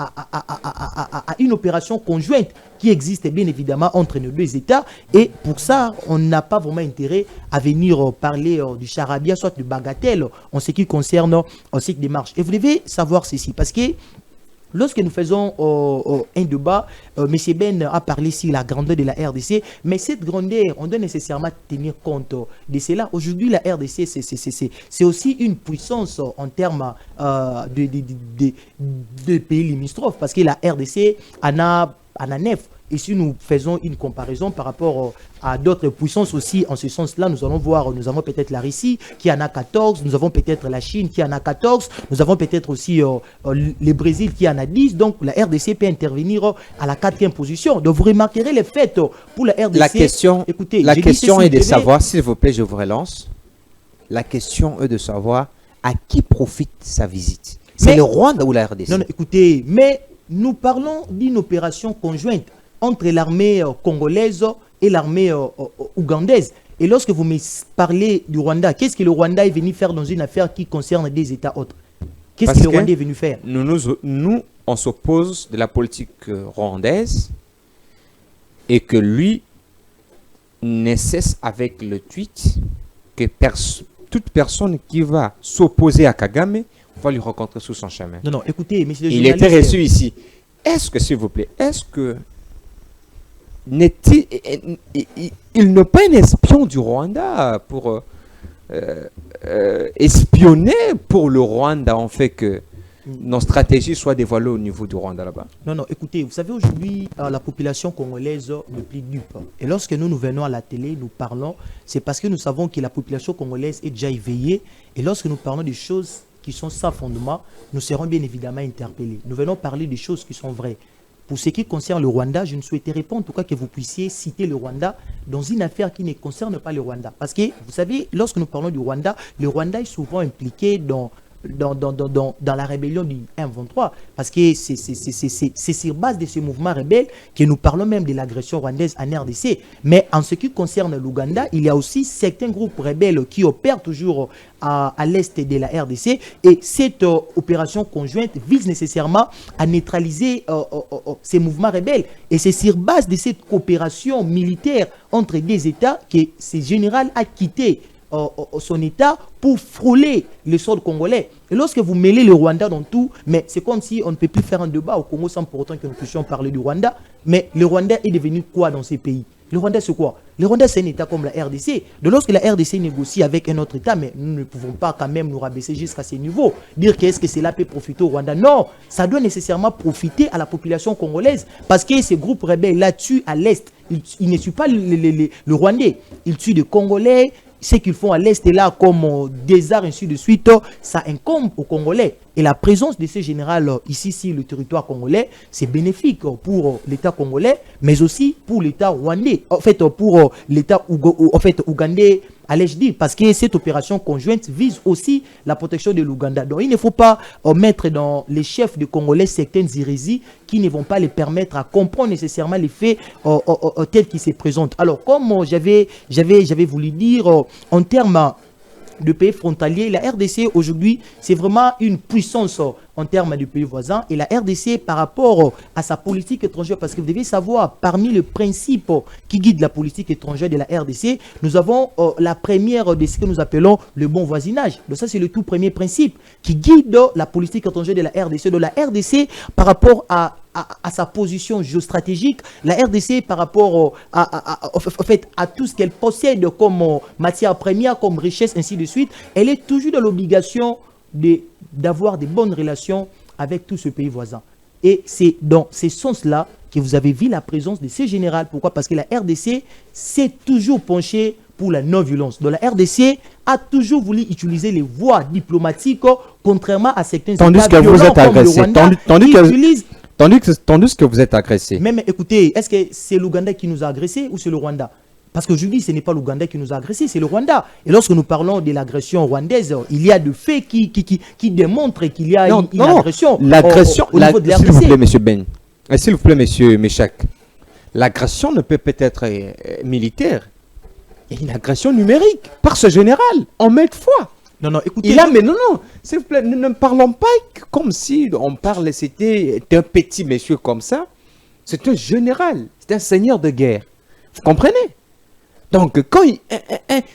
une opération conjointe qui existe bien évidemment entre nos deux États. Et pour ça, on n'a pas vraiment intérêt à venir parler du charabia, soit de bagatelle, en ce qui concerne cette démarche. Et vous devez savoir ceci, parce que Lorsque nous faisons un débat, M. Ben a parlé sur la grandeur de la RDC, mais cette grandeur, on doit nécessairement tenir compte de cela. Aujourd'hui, la RDC, c'est aussi une puissance en termes de pays limitrophes, parce que la RDC en a 9. Et si nous faisons une comparaison par rapport à d'autres puissances aussi, en ce sens-là, nous allons voir, nous avons peut-être la Russie qui en a 14, nous avons peut-être la Chine qui en a 14, nous avons peut-être aussi le Brésil qui en a 10, donc la RDC peut intervenir à la 4e position. Donc vous remarquerez les faits pour la RDC. Écoutez, la question est de savoir, s'il vous plaît, je vous relance, la question est de savoir à qui profite sa visite. C'est le Rwanda ou la RDC? Non, écoutez, mais nous parlons d'une opération conjointe entre l'armée congolaise et l'armée ougandaise. Et lorsque vous me parlez du Rwanda, qu'est-ce que le Rwanda est venu faire dans une affaire qui concerne des États autres? Qu'est-ce que le Rwanda est venu faire? Nous, on s'oppose de la politique rwandaise et que lui ne cesse avec le tweet que toute personne qui va s'opposer à Kagame va lui rencontrer sous son chemin. Non, écoutez, monsieur le il était reçu ici. Est-ce que, s'il vous plaît, est-ce que il n'est pas un espion du Rwanda pour espionner pour le Rwanda en fait que nos stratégies soient dévoilées au niveau du Rwanda là-bas? Non, écoutez, vous savez, aujourd'hui, la population congolaise n'est plus dupe. Et lorsque nous venons à la télé, nous parlons, c'est parce que nous savons que la population congolaise est déjà éveillée. Et lorsque nous parlons des choses qui sont sans fondement, nous serons bien évidemment interpellés. Nous venons parler des choses qui sont vraies. Pour ce qui concerne le Rwanda, je ne souhaiterais pas en tout cas que vous puissiez citer le Rwanda dans une affaire qui ne concerne pas le Rwanda. Parce que, vous savez, lorsque nous parlons du Rwanda, le Rwanda est souvent impliqué dans la rébellion du M23, parce que c'est sur base de ce mouvement rebelle que nous parlons même de l'agression rwandaise en RDC. Mais en ce qui concerne l'Ouganda, il y a aussi certains groupes rebelles qui opèrent toujours à l'est de la RDC, et cette opération conjointe vise nécessairement à neutraliser ces mouvements rebelles. Et c'est sur base de cette coopération militaire entre deux États que ce général a quitté son État pour frôler le sol congolais. Et lorsque vous mêlez le Rwanda dans tout, mais c'est comme si on ne peut plus faire un débat au Congo sans pour autant que nous puissions parler du Rwanda. Mais le Rwanda est devenu quoi dans ces pays? Le Rwanda, c'est quoi? Le Rwanda, c'est un État comme la RDC. Donc lorsque la RDC négocie avec un autre État, mais nous ne pouvons pas quand même nous rabaisser jusqu'à ce niveau. Dire qu'est-ce que cela peut profiter au Rwanda? Non, ça doit nécessairement profiter à la population congolaise. Parce que ces groupes rebelles-là tuent à l'Est. Ils ne tuent pas le Rwandais. Ils tuent des Congolais. Ce qu'ils font à l'Est est là comme des arts, ainsi de suite, ça incombe aux Congolais. Et la présence de ces généraux ici sur le territoire congolais, c'est bénéfique pour l'État congolais, mais aussi pour l'État rwandais. En fait, pour l'État ougandais, allais-je dire, parce que cette opération conjointe vise aussi la protection de l'Ouganda. Donc il ne faut pas mettre dans les chefs de Congolais certaines hérésies qui ne vont pas les permettre à comprendre nécessairement les faits tels qu'ils se présentent. Alors, comme j'avais voulu dire, en termes de pays frontaliers, la RDC aujourd'hui, c'est vraiment une puissance en termes de pays voisins. Et la RDC, par rapport à sa politique étrangère, parce que vous devez savoir, parmi les principes qui guident la politique étrangère de la RDC, nous avons la première de ce que nous appelons le bon voisinage. Donc ça, c'est le tout premier principe qui guide la politique étrangère de la RDC. Donc la RDC, par rapport à sa position géostratégique, la RDC par rapport à tout ce qu'elle possède comme matière première, comme richesse, ainsi de suite, elle est toujours dans l'obligation d'avoir de bonnes relations avec tous ces pays voisins. Et c'est dans ce sens-là que vous avez vu la présence de ces généraux. Pourquoi? Parce que la RDC s'est toujours penchée pour la non-violence. Donc la RDC a toujours voulu utiliser les voies diplomatiques, contrairement à certains États violents comme le Rwanda, tandis que vous êtes agressé. Mais écoutez, est-ce que c'est l'Ouganda qui nous a agressés ou c'est le Rwanda? Parce que je dis, ce n'est pas l'Ouganda qui nous a agressés, c'est le Rwanda. Et lorsque nous parlons de l'agression rwandaise, il y a des faits qui démontrent qu'il y a une agression. L'agression, au niveau de la RDC. S'il vous plaît, monsieur Ben, s'il vous plaît, monsieur Meshak, l'agression ne peut être militaire. Il y a une agression numérique par ce général, en maintes fois. Non, écoutez. Mais non, s'il vous plaît, ne parlons pas comme si on parlait, c'était un petit monsieur comme ça. C'est un général, c'est un seigneur de guerre. Vous comprenez? Donc, quand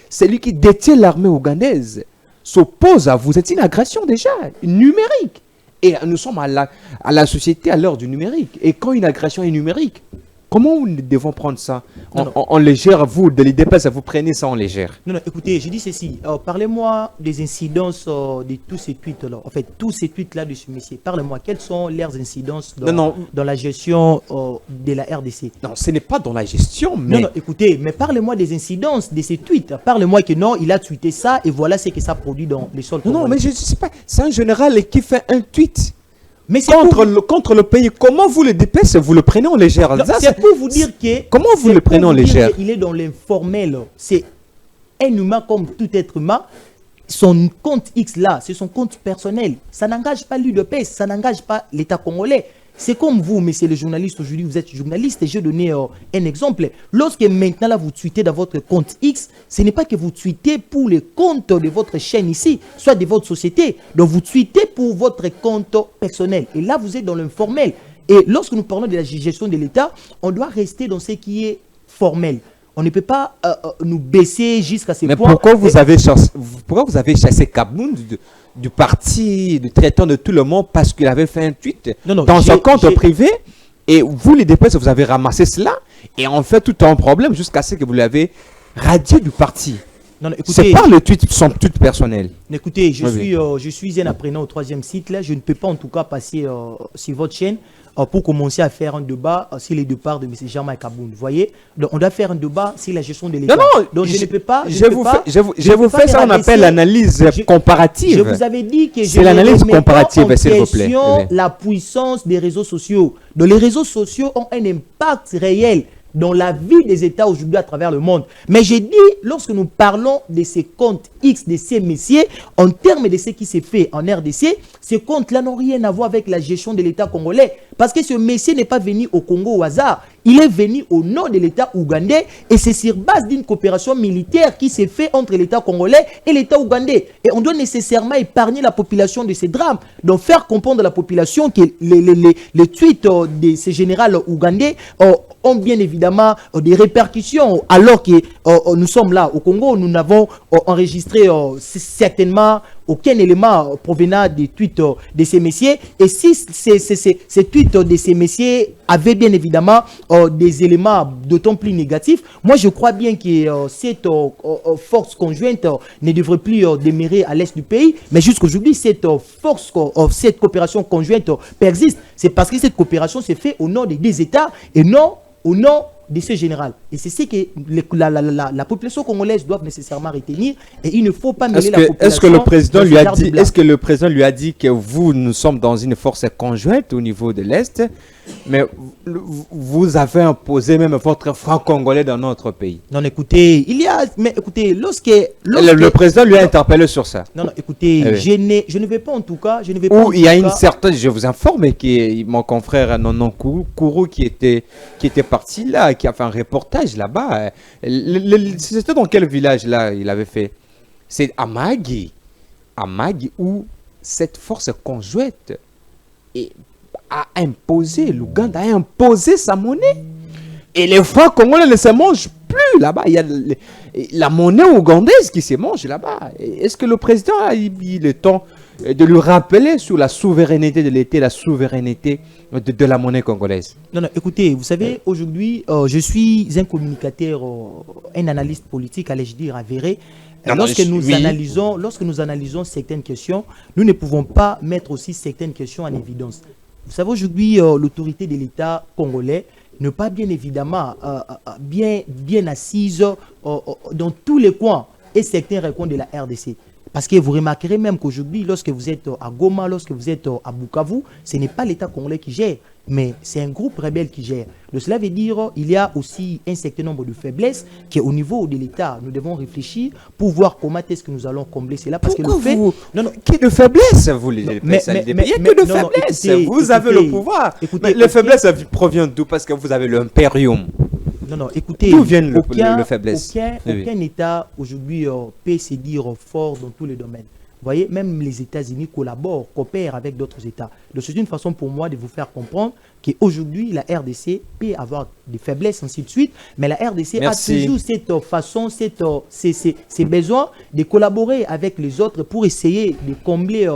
celui qui détient l'armée ougandaise s'oppose à vous, c'est une agression déjà numérique. Et nous sommes à la société à l'heure du numérique. Et quand une agression est numérique, comment nous devons prendre ça en légère, vous, de l'IDPS, vous prenez ça en légère? Non, non, écoutez, je dis ceci. Parlez-moi des incidences de tous ces tweets-là. En fait, tous ces tweets-là de ce monsieur. Parlez-moi, quelles sont leurs incidences dans la gestion de la RDC? Non, ce n'est pas dans la gestion, mais... Non, non, écoutez, mais parlez-moi des incidences de ces tweets. Parlez-moi que non, il a tweeté ça et voilà ce que ça produit dans les sols. Non, mais je ne sais pas. C'est un général qui fait un tweet. Mais contre le pays, comment vous le DPS, vous le prenez en légère? C'est pour vous dire que... Comment vous le prenez en légère? Il est dans l'informel. C'est un humain comme tout être humain. Son compte X là, c'est son compte personnel. Ça n'engage pas l'UDPS, ça n'engage pas l'État congolais. C'est comme vous, messieurs les journalistes, aujourd'hui, vous êtes journaliste et je vais donner un exemple. Lorsque maintenant là, vous tweetez dans votre compte X, ce n'est pas que vous tweetez pour les comptes de votre chaîne ici, soit de votre société. Donc vous tweetez pour votre compte personnel. Et là, vous êtes dans l'informel. Et lorsque nous parlons de la gestion de l'État, on doit rester dans ce qui est formel. On ne peut pas nous baisser jusqu'à ce point. Mais pourquoi vous avez chassé Kaboun du parti, du traitant de tout le monde parce qu'il avait fait un tweet dans son compte privé? Et vous, les DPS, vous avez ramassé cela et en fait tout un problème jusqu'à ce que vous l'avez radié du parti. C'est pas le tweet, son tweet personnel. Écoutez, je suis un apprenant au 3e site. Là. Je ne peux pas en tout cas passer sur votre chaîne pour commencer à faire un débat sur les départs de M. Jean-Marc Kaboun. Vous voyez? Donc, on doit faire un débat sur la gestion de l'État. Non, donc je ne peux pas. Je vous fais ça, on appelle l'analyse comparative. Je vous avais dit que c'est l'analyse comparative, s'il vous plaît. La puissance des réseaux sociaux. Donc, les réseaux sociaux ont un impact réel dans la vie des États aujourd'hui à travers le monde. Mais j'ai dit, lorsque nous parlons de ces comptes X, de ces messieurs, en termes de ce qui s'est fait en RDC, ces comptes-là n'ont rien à voir avec la gestion de l'État congolais. Parce que ce messieur n'est pas venu au Congo au hasard. Il est venu au nom de l'État ougandais et c'est sur base d'une coopération militaire qui s'est faite entre l'État congolais et l'État ougandais. Et on doit nécessairement épargner la population de ces drames. Donc faire comprendre à la population que les tweets de ces généraux ougandais ont bien évidemment des répercussions. Alors que nous sommes là au Congo, nous n'avons enregistré certainement aucun élément provenant des tweets de ces messieurs. Et si ces tweets de ces messieurs avaient bien évidemment des éléments d'autant plus négatifs, moi je crois bien que cette force conjointe ne devrait plus demeurer à l'est du pays. Mais jusqu'aujourd'hui, cette coopération conjointe persiste. C'est parce que cette coopération s'est faite au nom des deux États et non au nom de ce général. Et c'est ce que la population congolaise doit nécessairement retenir. Et il ne faut pas mêler la population. Est-ce que le président lui a dit que nous sommes dans une force conjointe au niveau de l'Est, mais vous avez imposé même votre franc congolais dans notre pays? Non, écoutez, lorsque le président lui a interpellé sur ça. Non, écoutez, je ne vais pas en tout cas, il y a une certaine, je vous informe que mon confrère Nonon Kourou qui était parti là, qui a fait un reportage là-bas. C'était dans quel village là il avait fait? C'est à Magui. À Magui où cette force conjointe a imposé, l'Ouganda a imposé sa monnaie. Et les francs congolais ne se mangent plus là-bas. Il y a la monnaie ougandaise qui se mange là-bas. Est-ce que le président a eu le temps de lui rappeler sur la souveraineté de l'État, la souveraineté de la monnaie congolaise? Non, écoutez, vous savez, aujourd'hui, je suis un communicateur, un analyste politique, allais-je dire, avéré. Lorsque nous analysons certaines questions, nous ne pouvons pas mettre aussi certaines questions en évidence. Vous savez, aujourd'hui, l'autorité de l'État congolais n'est pas bien évidemment bien assise dans tous les coins et certains recoins de la RDC. Parce que vous remarquerez même qu'aujourd'hui, lorsque vous êtes à Goma, lorsque vous êtes à Bukavu, ce n'est pas l'État congolais qui gère, mais c'est un groupe rebelle qui gère. Donc cela veut dire qu'il y a aussi un certain nombre de faiblesses qu'au niveau de l'État, nous devons réfléchir pour voir comment est-ce que nous allons combler cela. Parce pourquoi que le fait... Qui de faiblesse, vous les il n'y a que de faiblesse. Vous avez le pouvoir. Mais les faiblesses proviennent d'où? Parce que vous avez l'impérium. Non, écoutez, d'où viennent le faiblesse? Aucun État aujourd'hui peut se dire fort dans tous les domaines. Vous voyez, même les États-Unis coopèrent avec d'autres États. Donc c'est une façon pour moi de vous faire comprendre qu'aujourd'hui, la RDC peut avoir des faiblesses, ainsi de suite, mais la RDC a toujours cette façon, ces besoins de collaborer avec les autres pour essayer de combler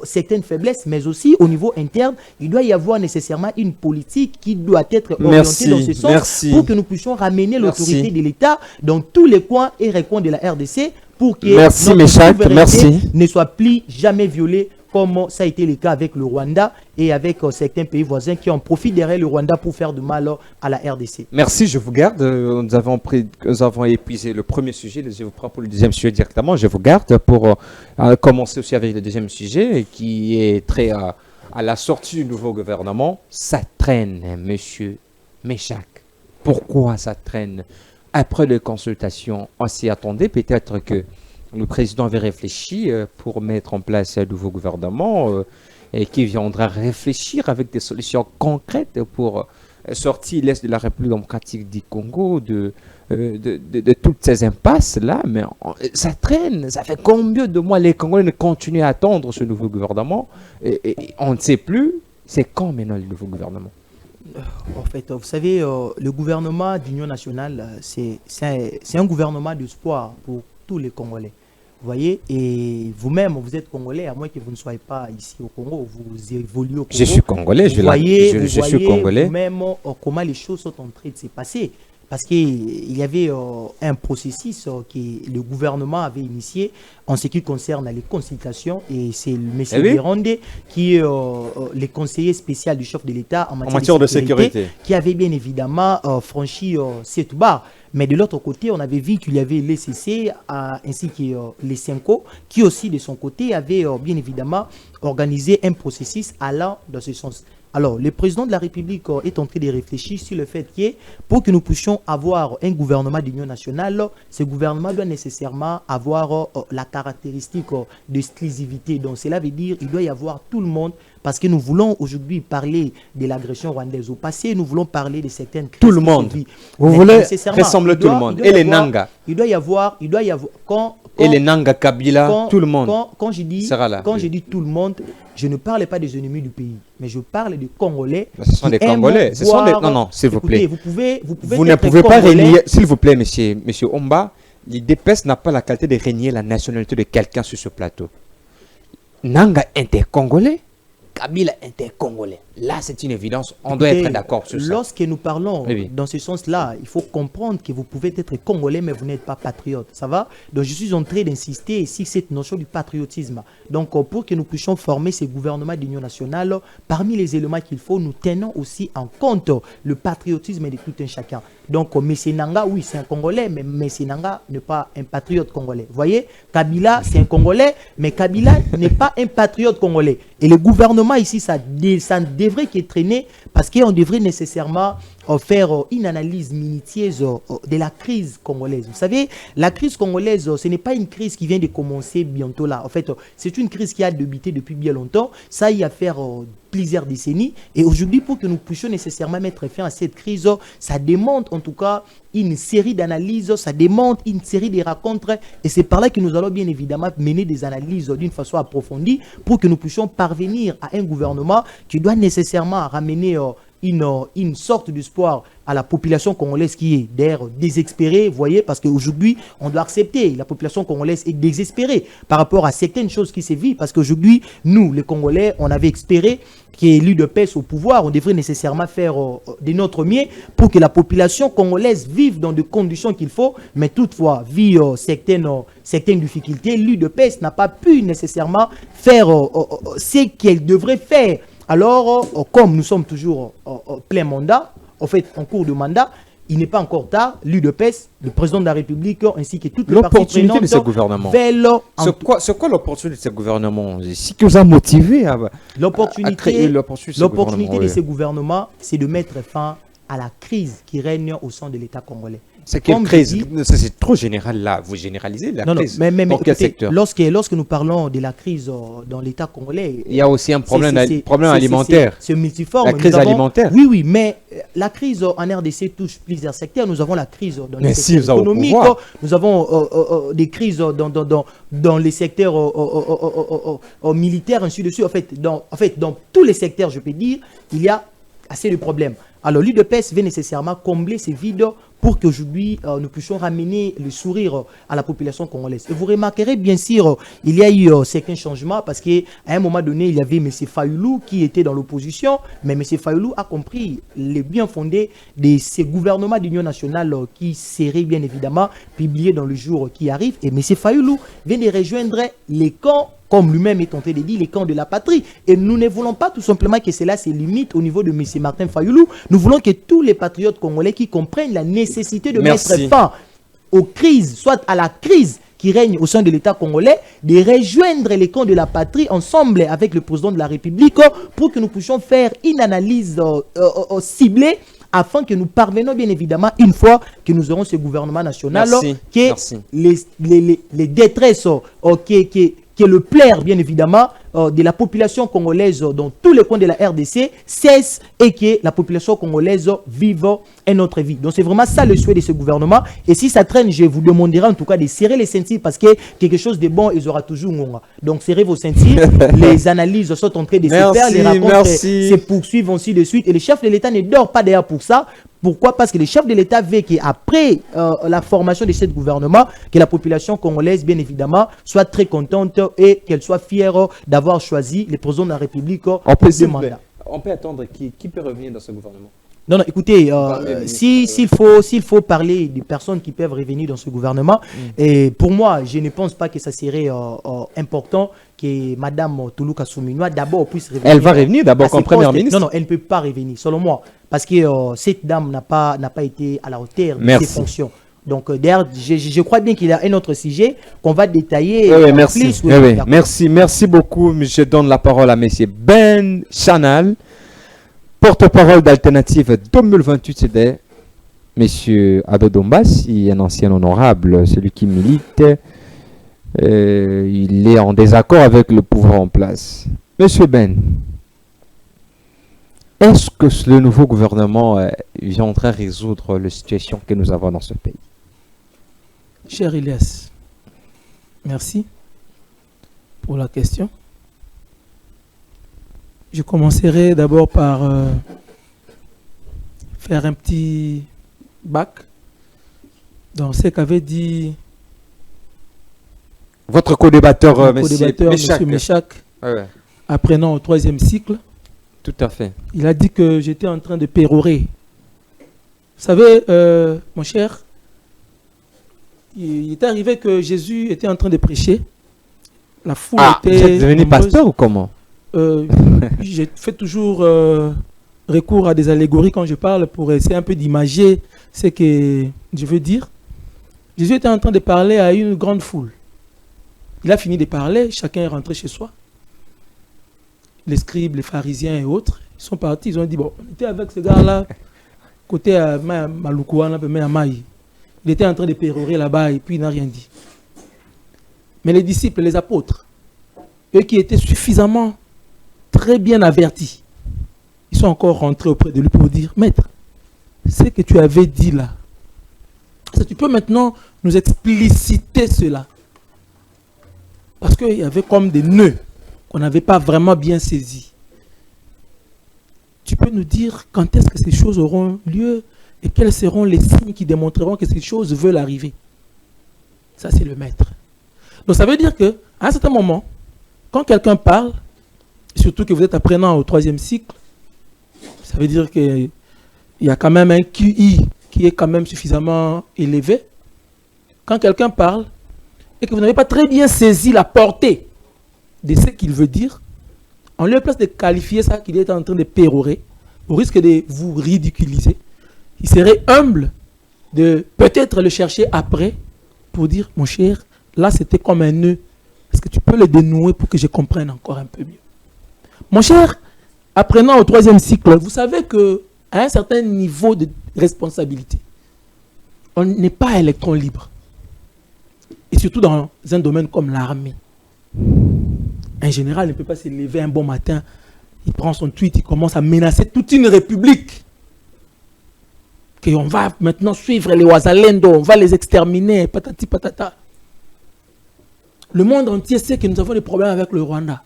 certaines faiblesses, mais aussi au niveau interne, il doit y avoir nécessairement une politique qui doit être orientée dans ce sens pour que nous puissions ramener l'autorité de l'État dans tous les coins et recoins de la RDC pour que notre souveraineté ne soit plus jamais violée, comme ça a été le cas avec le Rwanda et avec certains pays voisins qui en profitent derrière le Rwanda pour faire du mal à la RDC. Merci, je vous garde. Nous avons épuisé le premier sujet, je vous prends pour le deuxième sujet directement. Je vous garde pour commencer aussi avec le deuxième sujet qui est trait à la sortie du nouveau gouvernement. Ça traîne, monsieur Méchac. Pourquoi ça traîne? Après les consultations, on s'y attendait. Peut-être que le président avait réfléchi pour mettre en place un nouveau gouvernement et qui viendra réfléchir avec des solutions concrètes pour sortir l'Est de la République démocratique du Congo de toutes ces impasses-là. Mais ça traîne. Ça fait combien de mois les Congolais continuent à attendre ce nouveau gouvernement et on ne sait plus. C'est quand maintenant le nouveau gouvernement? En fait, vous savez, le gouvernement d'Union nationale, c'est un gouvernement d'espoir pour tous les Congolais. Vous voyez, et vous-même, vous êtes Congolais, à moins que vous ne soyez pas ici au Congo, vous évoluez au Congo. Je suis Congolais, je suis Congolais. Vous-même, comment les choses sont en train de se passer. Parce qu'il y avait un processus que le gouvernement avait initié en ce qui concerne les consultations. Et c'est le M. Bérondé, qui est le conseiller spécial du chef de l'État en matière de sécurité, qui avait bien évidemment franchi cette barre. Mais de l'autre côté, on avait vu qu'il y avait les CC ainsi que les Cinco, qui aussi de son côté avaient bien évidemment organisé un processus allant dans ce sens. Alors, le président de la République est en train de réfléchir sur le fait que pour que nous puissions avoir un gouvernement d'union nationale, ce gouvernement doit nécessairement avoir la caractéristique d'exclusivité. Donc, cela veut dire qu'il doit y avoir tout le monde, parce que nous voulons aujourd'hui parler de l'agression rwandaise au passé, nous voulons parler de certaines crises. Tout le monde. Vous voulez rassembler tout le monde. Et les Nanga. Il doit y avoir et les Nanga, Kabila, tout le monde. Quand je dis tout le monde, je ne parle pas des ennemis du pays, mais je parle des Congolais. Mais ce sont des Congolais. Non, non, s'il vous plaît. Vous ne pouvez pas régner, s'il vous plaît, monsieur Omba, l'IDPS n'a pas la qualité de régner la nationalité de quelqu'un sur ce plateau. Nanga inter-congolais, Kabila inter-congolais. Là, c'est une évidence. On doit être d'accord sur ça. Lorsque nous parlons dans ce sens-là, il faut comprendre que vous pouvez être congolais, mais vous n'êtes pas patriote. Ça va? Donc, je suis en train d'insister sur cette notion du patriotisme. Donc, pour que nous puissions former ces gouvernements d'union nationale, parmi les éléments qu'il faut, nous tenons aussi en compte le patriotisme de tout un chacun. Donc, M. Nanga, oui, c'est un Congolais, mais M. Nanga n'est pas un patriote congolais. Vous voyez? Kabila, c'est un Congolais, mais Kabila n'est pas un patriote congolais. Et le gouvernement ici, ça devrait être traîné parce qu'on devrait nécessairement faire une analyse minutieuse de la crise congolaise. Vous savez, la crise congolaise, ce n'est pas une crise qui vient de commencer bientôt là. En fait, c'est une crise qui a débuté depuis bien longtemps. Ça y a faire plusieurs décennies. Et aujourd'hui, pour que nous puissions nécessairement mettre fin à cette crise, ça demande en tout cas une série d'analyses, ça demande une série de rencontres. Et c'est par là que nous allons bien évidemment mener des analyses d'une façon approfondie pour que nous puissions parvenir à un gouvernement qui doit nécessairement ramener une sorte d'espoir à la population congolaise qui est d'ailleurs désespérée, vous voyez, parce qu'aujourd'hui, on doit accepter, la population congolaise est désespérée par rapport à certaines choses qui se vivent, parce qu'aujourd'hui, nous, les Congolais, on avait espéré qu'il y ait l'UDPS au pouvoir, on devrait nécessairement faire de notre mieux pour que la population congolaise vive dans des conditions qu'il faut, mais toutefois, vu certaines difficultés, l'UDPS n'a pas pu nécessairement faire ce qu'elle devrait faire. Alors, comme nous sommes toujours en plein mandat, en fait, en cours de mandat, il n'est pas encore tard, l'UDPS, le président de la République, ainsi que toutes les parties prenantes de ce gouvernement. C'est quoi l'opportunité de ce gouvernement? Ce qui vous a motivé à créer l'opportunité de ce gouvernement, c'est de mettre fin à la crise qui règne au sein de l'État congolais. C'est quelle crise? C'est trop général là. Vous généralisez la crise. Mais dans quel secteur? Lorsque nous parlons de la crise dans l'État congolais, il y a aussi un problème alimentaire. C'est multiforme. La crise alimentaire. Oui, mais la crise en RDC touche plusieurs secteurs. Nous avons la crise dans les secteurs économiques. Nous avons des crises dans les secteurs militaires, ainsi de suite. En fait, dans tous les secteurs, je peux dire, il y a assez de problèmes. Alors l'UDPS veut nécessairement combler ces vides pour qu'aujourd'hui nous puissions ramener le sourire à la population congolaise. Et vous remarquerez bien sûr, il y a eu certains changements parce qu'à un moment donné, il y avait M. Fayoulou qui était dans l'opposition, mais M. Fayoulou a compris les bien fondés de ces gouvernements d'union nationale qui seraient bien évidemment publiés dans le jour qui arrive. Et M. Fayoulou vient de rejoindre les camps, comme lui-même est tenté de dire, les camps de la patrie. Et nous ne voulons pas tout simplement que cela se limite au niveau de M. Martin Fayoulou. Nous voulons que tous les patriotes congolais qui comprennent la nécessité de mettre fin aux crises, soit à la crise qui règne au sein de l'État congolais, de rejoindre les camps de la patrie ensemble avec le président de la République pour que nous puissions faire une analyse ciblée afin que nous parvenions bien évidemment, une fois que nous aurons ce gouvernement national, que les détresses que le plaire bien évidemment de la population congolaise dans tous les coins de la RDC cesse et que la population congolaise vive une autre vie. Donc c'est vraiment ça le souhait de ce gouvernement. Et si ça traîne, je vous demanderai en tout cas de serrer les ceintures parce que quelque chose de bon, ils auront toujours. Donc serrez vos ceintures. Les analyses sont en train de se faire, les rencontres se poursuivent ainsi de suite. Et le chef de l'État ne dort pas d'ailleurs pour ça. Pourquoi? Parce que le chef de l'État veut qu'après la formation de ce gouvernement, que la population congolaise, bien évidemment, soit très contente et qu'elle soit fière d'avoir choisi le président de la République pour deux mandats. On peut attendre qui peut revenir dans ce gouvernement? Non, non, écoutez, s'il faut parler des personnes qui peuvent revenir dans ce gouvernement, et pour moi, je ne pense pas que ça serait important que Mme Toulouka Souminois d'abord puisse revenir. Elle va revenir d'abord comme première ministre? Non, non, elle ne peut pas revenir, selon moi, parce que cette dame n'a pas été à la hauteur de ses fonctions. Donc, d'ailleurs, je crois bien qu'il y a un autre sujet qu'on va détailler. Merci. Merci beaucoup. Je donne la parole à M. Ben Chanal, porte-parole d'Alternative 2028 CD. M. Ado Dombas, un ancien honorable, celui qui milite. Il est en désaccord avec le pouvoir en place. Monsieur Ben, est-ce que le nouveau gouvernement viendra résoudre la situation que nous avons dans ce pays? Cher Elias, merci pour la question. Je commencerai d'abord par faire un petit bac dans ce qu'avait dit votre co-débatteur, M. Méchac, apprenant au 3e cycle. Tout à fait. Il a dit que j'étais en train de pérorer. Vous savez, mon cher, il est arrivé que Jésus était en train de prêcher. La foule était... Vous êtes devenu pasteur ou comment? J'ai fait toujours recours à des allégories quand je parle pour essayer un peu d'imager ce que je veux dire. Jésus était en train de parler à une grande foule. Il a fini de parler, chacun est rentré chez soi. Les scribes, les pharisiens et autres, ils sont partis, ils ont dit, bon, on était avec ce gars-là, côté Maloukoua, il était en train de pérorer là-bas et puis il n'a rien dit. Mais les disciples, les apôtres, eux qui étaient suffisamment très bien avertis, ils sont encore rentrés auprès de lui pour dire, Maître, ce que tu avais dit là, est-ce que tu peux maintenant nous expliciter cela? Parce qu'il y avait comme des nœuds qu'on n'avait pas vraiment bien saisis. Tu peux nous dire quand est-ce que ces choses auront lieu et quels seront les signes qui démontreront que ces choses veulent arriver? Ça, c'est le maître. Donc, ça veut dire qu'à un certain moment, quand quelqu'un parle, surtout que vous êtes apprenant au 3e cycle, ça veut dire qu'il y a quand même un QI qui est quand même suffisamment élevé. Quand quelqu'un parle et que vous n'avez pas très bien saisi la portée de ce qu'il veut dire, en lieu de place de qualifier ça qu'il est en train de pérorer, au risque de vous ridiculiser, il serait humble de peut-être le chercher après pour dire, mon cher, là c'était comme un nœud. Est-ce que tu peux le dénouer pour que je comprenne encore un peu mieux? Mon cher, apprenant au 3e cycle, vous savez qu'à un certain niveau de responsabilité, on n'est pas électron libre. Et surtout dans un domaine comme l'armée. Un général ne peut pas se lever un bon matin, il prend son tweet, il commence à menacer toute une république. Qu'on va maintenant suivre les Ouazalendo, on va les exterminer, patati patata. Le monde entier sait que nous avons des problèmes avec le Rwanda,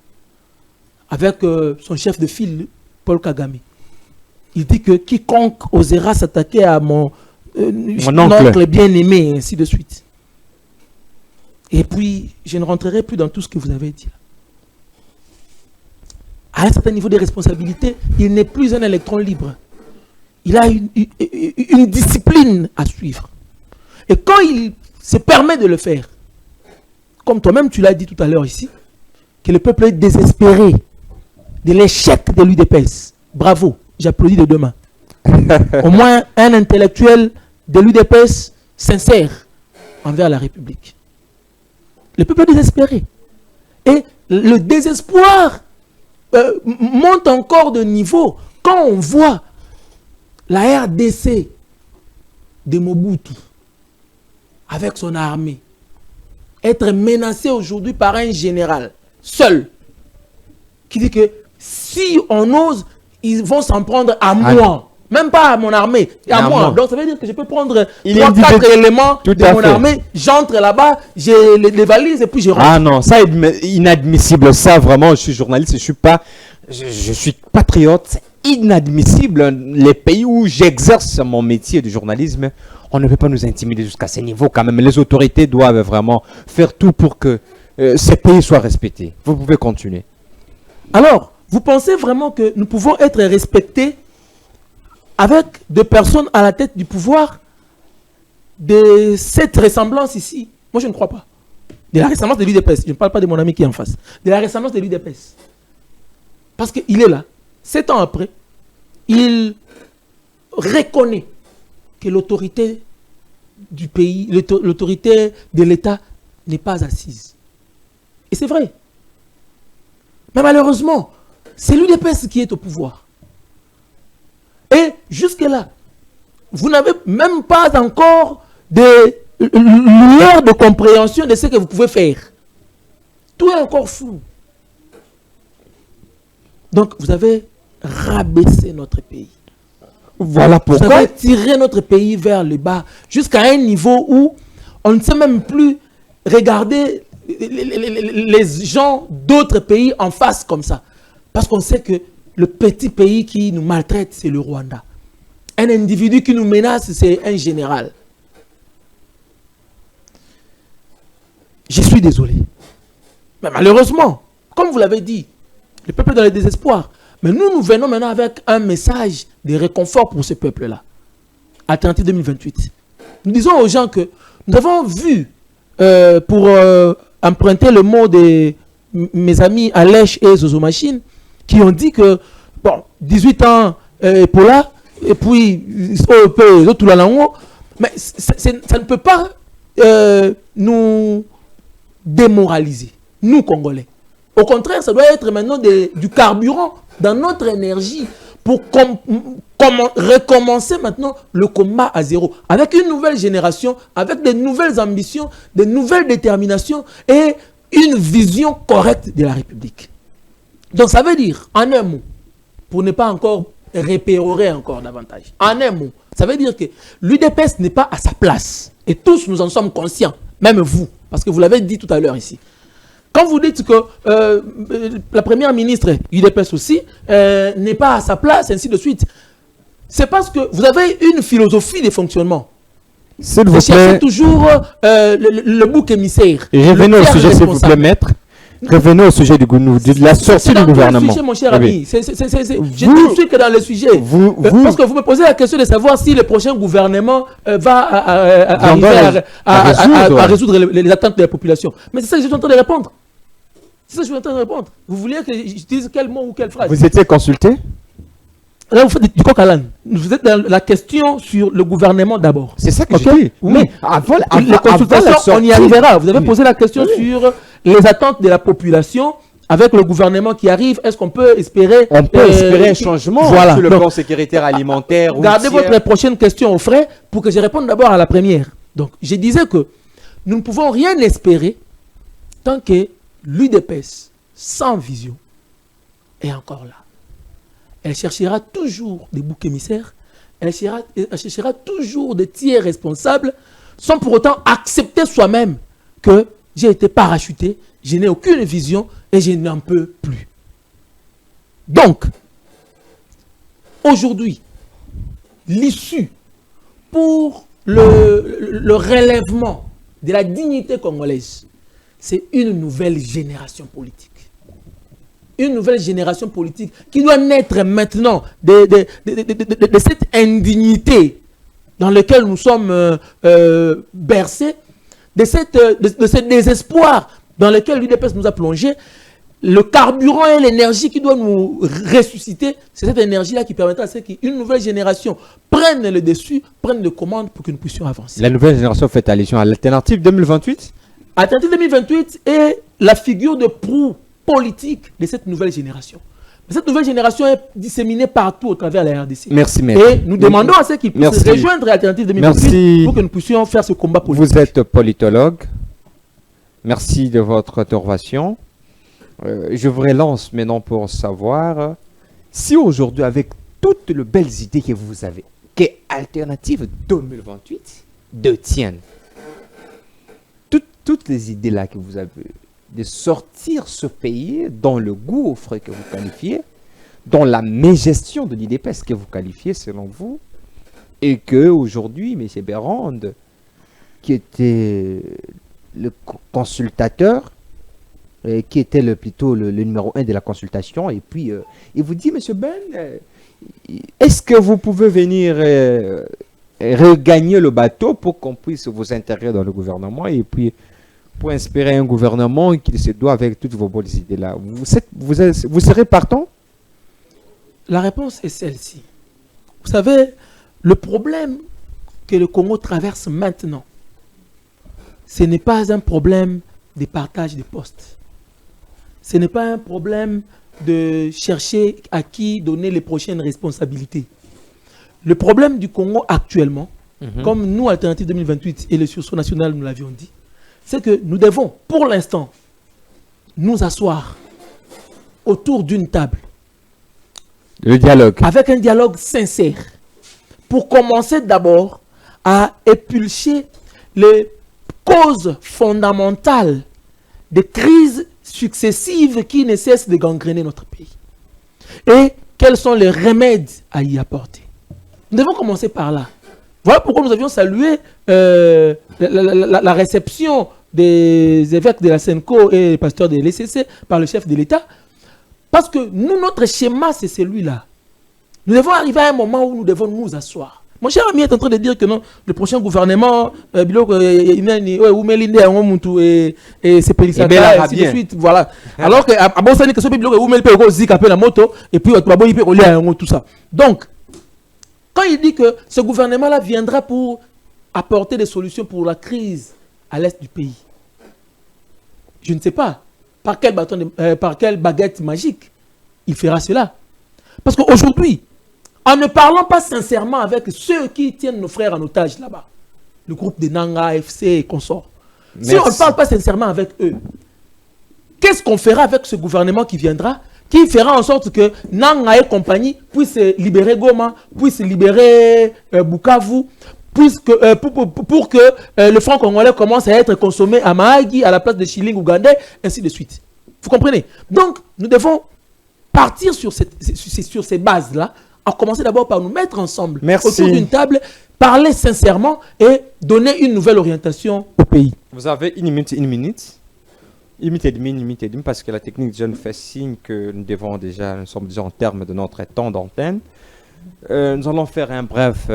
avec son chef de file, Paul Kagame. Il dit que quiconque osera s'attaquer à mon oncle. oncle bien-aimé, et ainsi de suite. Et puis, je ne rentrerai plus dans tout ce que vous avez dit. À un certain niveau de responsabilité, il n'est plus un électron libre. Il a une discipline à suivre. Et quand il se permet de le faire, comme toi-même tu l'as dit tout à l'heure ici, que le peuple est désespéré de l'échec de l'UDPS. Bravo, j'applaudis de deux mains. Au moins un intellectuel de l'UDPS sincère envers la République. Le peuple est désespéré. Et le désespoir monte encore de niveau quand on voit la RDC de Mobutu avec son armée être menacée aujourd'hui par un général seul qui dit que si on ose, ils vont s'en prendre à moi. Même pas à mon armée, à moi. Donc ça veut dire que je peux prendre 3-4 éléments de mon armée, j'entre là-bas, j'ai les valises et puis je rentre. Ah non, ça est inadmissible. Ça vraiment, je suis journaliste, je suis patriote. C'est inadmissible. Les pays où j'exerce mon métier de journalisme, on ne peut pas nous intimider jusqu'à ce niveau quand même. Les autorités doivent vraiment faire tout pour que ces pays soient respectés. Vous pouvez continuer. Alors, vous pensez vraiment que nous pouvons être respectés avec des personnes à la tête du pouvoir de cette ressemblance ici? Moi, je ne crois pas. De la ressemblance de l'UDPS. Je ne parle pas de mon ami qui est en face. De la ressemblance de l'UDPS. Parce qu'il est là. 7 ans après, il reconnaît que l'autorité du pays, l'autorité de l'État n'est pas assise. Et c'est vrai. Mais malheureusement, c'est l'UDPS qui est au pouvoir. Et jusque-là, vous n'avez même pas encore de lueur de compréhension de ce que vous pouvez faire. Tout est encore flou. Donc, vous avez rabaissé notre pays. Voilà pourquoi. Vous avez tiré notre pays vers le bas, jusqu'à un niveau où on ne sait même plus regarder les gens d'autres pays en face comme ça. Parce qu'on sait que le petit pays qui nous maltraite, c'est le Rwanda. Un individu qui nous menace, c'est un général. Je suis désolé. Mais malheureusement, comme vous l'avez dit, le peuple est dans le désespoir. Mais nous venons maintenant avec un message de réconfort pour ce peuple-là. Alternative 2028. Nous disons aux gens que nous avons vu, pour emprunter le mot de mes amis Alèche et Zozo Machine, qui ont dit que, bon, 18 ans pour là, et puis, mais ça ne peut pas nous démoraliser, nous Congolais. Au contraire, ça doit être maintenant du carburant dans notre énergie pour recommencer maintenant le combat à zéro. Avec une nouvelle génération, avec de nouvelles ambitions, de nouvelles déterminations et une vision correcte de la République. Donc ça veut dire, en un mot, pour ne pas encore répérer encore davantage, en un mot, ça veut dire que l'UDPS n'est pas à sa place. Et tous nous en sommes conscients, même vous, parce que vous l'avez dit tout à l'heure ici. Quand vous dites que la première ministre, UDPS aussi, n'est pas à sa place, ainsi de suite, c'est parce que vous avez une philosophie de fonctionnement. S'il vous Vous cherchez plaît, toujours le bouc émissaire. revenez le au père sujet, s'il vous plaît, responsable. maître. Revenez au sujet de la sortie C'est dans du tous les gouvernement. sujets, mon cher Oui, ami. Je Vous- ne suis que dans le sujet. Parce que vous me posez la question de savoir si le prochain gouvernement va arriver à résoudre les attentes de la population. Mais c'est ça que je suis en train de répondre. C'est ça que je suis en train de répondre. Vous voulez que je dise quel mot ou quelle phrase? Vous étiez consulté? Là, vous faites du coq à l'âne. Vous êtes dans la question sur le gouvernement d'abord. C'est ça que Ok? j'ai dit. Mais avant les consultations, on y arrivera. Vous avez Oui. posé la question sur les attentes de la population. Avec le gouvernement qui arrive, est-ce qu'on peut espérer... On peut espérer un changement Voilà. sur le Donc, plan sécuritaire, alimentaire, gardez routier. votre prochaine question au frais pour que je réponde d'abord à la première. Donc, je disais que nous ne pouvons rien espérer tant que l'UDPS, sans vision, est encore là. Elle cherchera toujours des boucs émissaires, elle cherchera toujours des tiers responsables, sans pour autant accepter soi-même que j'ai été parachuté, je n'ai aucune vision et je n'en peux plus. Donc, aujourd'hui, l'issue pour le relèvement de la dignité congolaise, c'est une nouvelle génération politique. Une nouvelle génération politique qui doit naître maintenant de cette indignité dans laquelle nous sommes bercés, de ce désespoir dans lequel l'UDPS nous a plongé. Le carburant et l'énergie qui doit nous ressusciter, c'est cette énergie-là qui permettra à ce qu'une nouvelle génération prenne le dessus, prenne les commandes pour que nous puissions avancer. La nouvelle génération fait allusion à l'alternative 2028. Alternative 2028 est la figure de proue politique de cette nouvelle génération. Mais cette nouvelle génération est disséminée partout au travers de la RDC. Merci, maître. Et nous demandons à ceux qui puissent rejoindre l'alternative 2028 pour que nous puissions faire ce combat politique. Vous êtes politologue. Merci de votre intervention. Je vous relance maintenant pour savoir si aujourd'hui, avec toutes les belles idées que vous avez, que Alternative 2028 détiennent, toutes les idées là que vous avez, de sortir ce pays dans le gouffre que vous qualifiez, dans la mégestion de l'IDPS que vous qualifiez selon vous, et que aujourd'hui, M. Bérande, qui était le consultateur, qui était plutôt le numéro 1 de la consultation, et puis il vous dit, M. Ben, est-ce que vous pouvez venir regagner le bateau pour qu'on puisse vous intégrer dans le gouvernement, et puis pour inspirer un gouvernement qui se doit avec toutes vos bonnes idées-là. Vous serez partant? La réponse est celle-ci. Vous savez, le problème que le Congo traverse maintenant, ce n'est pas un problème de partage de postes. Ce n'est pas un problème de chercher à qui donner les prochaines responsabilités. Le problème du Congo actuellement, comme nous, Alternative 2028 et le sursaut national, nous l'avions dit, c'est que nous devons, pour l'instant, nous asseoir autour d'une table. Le dialogue. Avec un dialogue sincère. Pour commencer d'abord à épulcher les causes fondamentales des crises successives qui ne cessent de gangréner notre pays. Et quels sont les remèdes à y apporter. Nous devons commencer par là. Voilà pourquoi nous avions salué la réception des évêques de la SENCO et les pasteurs de l'ECC par le chef de l'État. Parce que nous, notre schéma, c'est celui-là. Nous devons arriver à un moment où nous devons nous asseoir. Mon cher ami est en train de dire que non, le prochain gouvernement, et c'est Pélisaka, et ainsi de suite, voilà. Alors que à bon sens que ce moto et puis tout ça. Donc, quand il dit que ce gouvernement-là viendra pour apporter des solutions pour la crise à l'est du pays, je ne sais pas par quelle baguette magique il fera cela. Parce qu'aujourd'hui, en ne parlant pas sincèrement avec ceux qui tiennent nos frères en otage là-bas, le groupe de Nanga, FC et consorts, si on ne parle pas sincèrement avec eux, qu'est-ce qu'on fera avec ce gouvernement qui viendra, qui fera en sorte que Nanga et compagnie puissent libérer Goma, puissent libérer Bukavu, pour que le franc congolais commence à être consommé à Mahagi, à la place de Shilling ougandais, ainsi de suite. Vous comprenez? Donc, nous devons partir sur ces bases-là, à commencer d'abord par nous mettre ensemble autour d'une table, parler sincèrement et donner une nouvelle orientation au pays. Vous avez une minute et demie, parce que la technique déjà nous fait signe que nous sommes déjà en termes de notre temps d'antenne. Nous allons faire un bref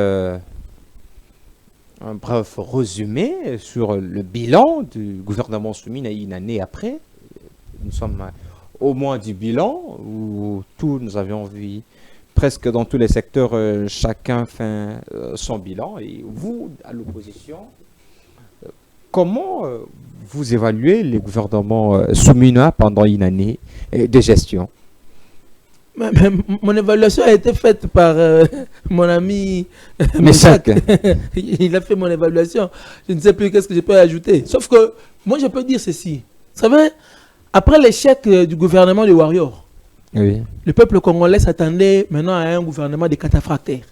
résumé sur le bilan du gouvernement soumis à une année après. Nous sommes au mois du bilan où nous avions vu presque dans tous les secteurs, chacun fait son bilan. Et vous, à l'opposition, comment vous évaluez les gouvernements soumis pendant une année de gestion? Mon évaluation a été faite par mon ami Meshak. Il a fait mon évaluation. Je ne sais plus qu'est-ce que je peux ajouter. Sauf que moi, je peux dire ceci. Vous savez, après l'échec du gouvernement de Warrior, oui, le peuple congolais s'attendait maintenant à un gouvernement des cataphractaires.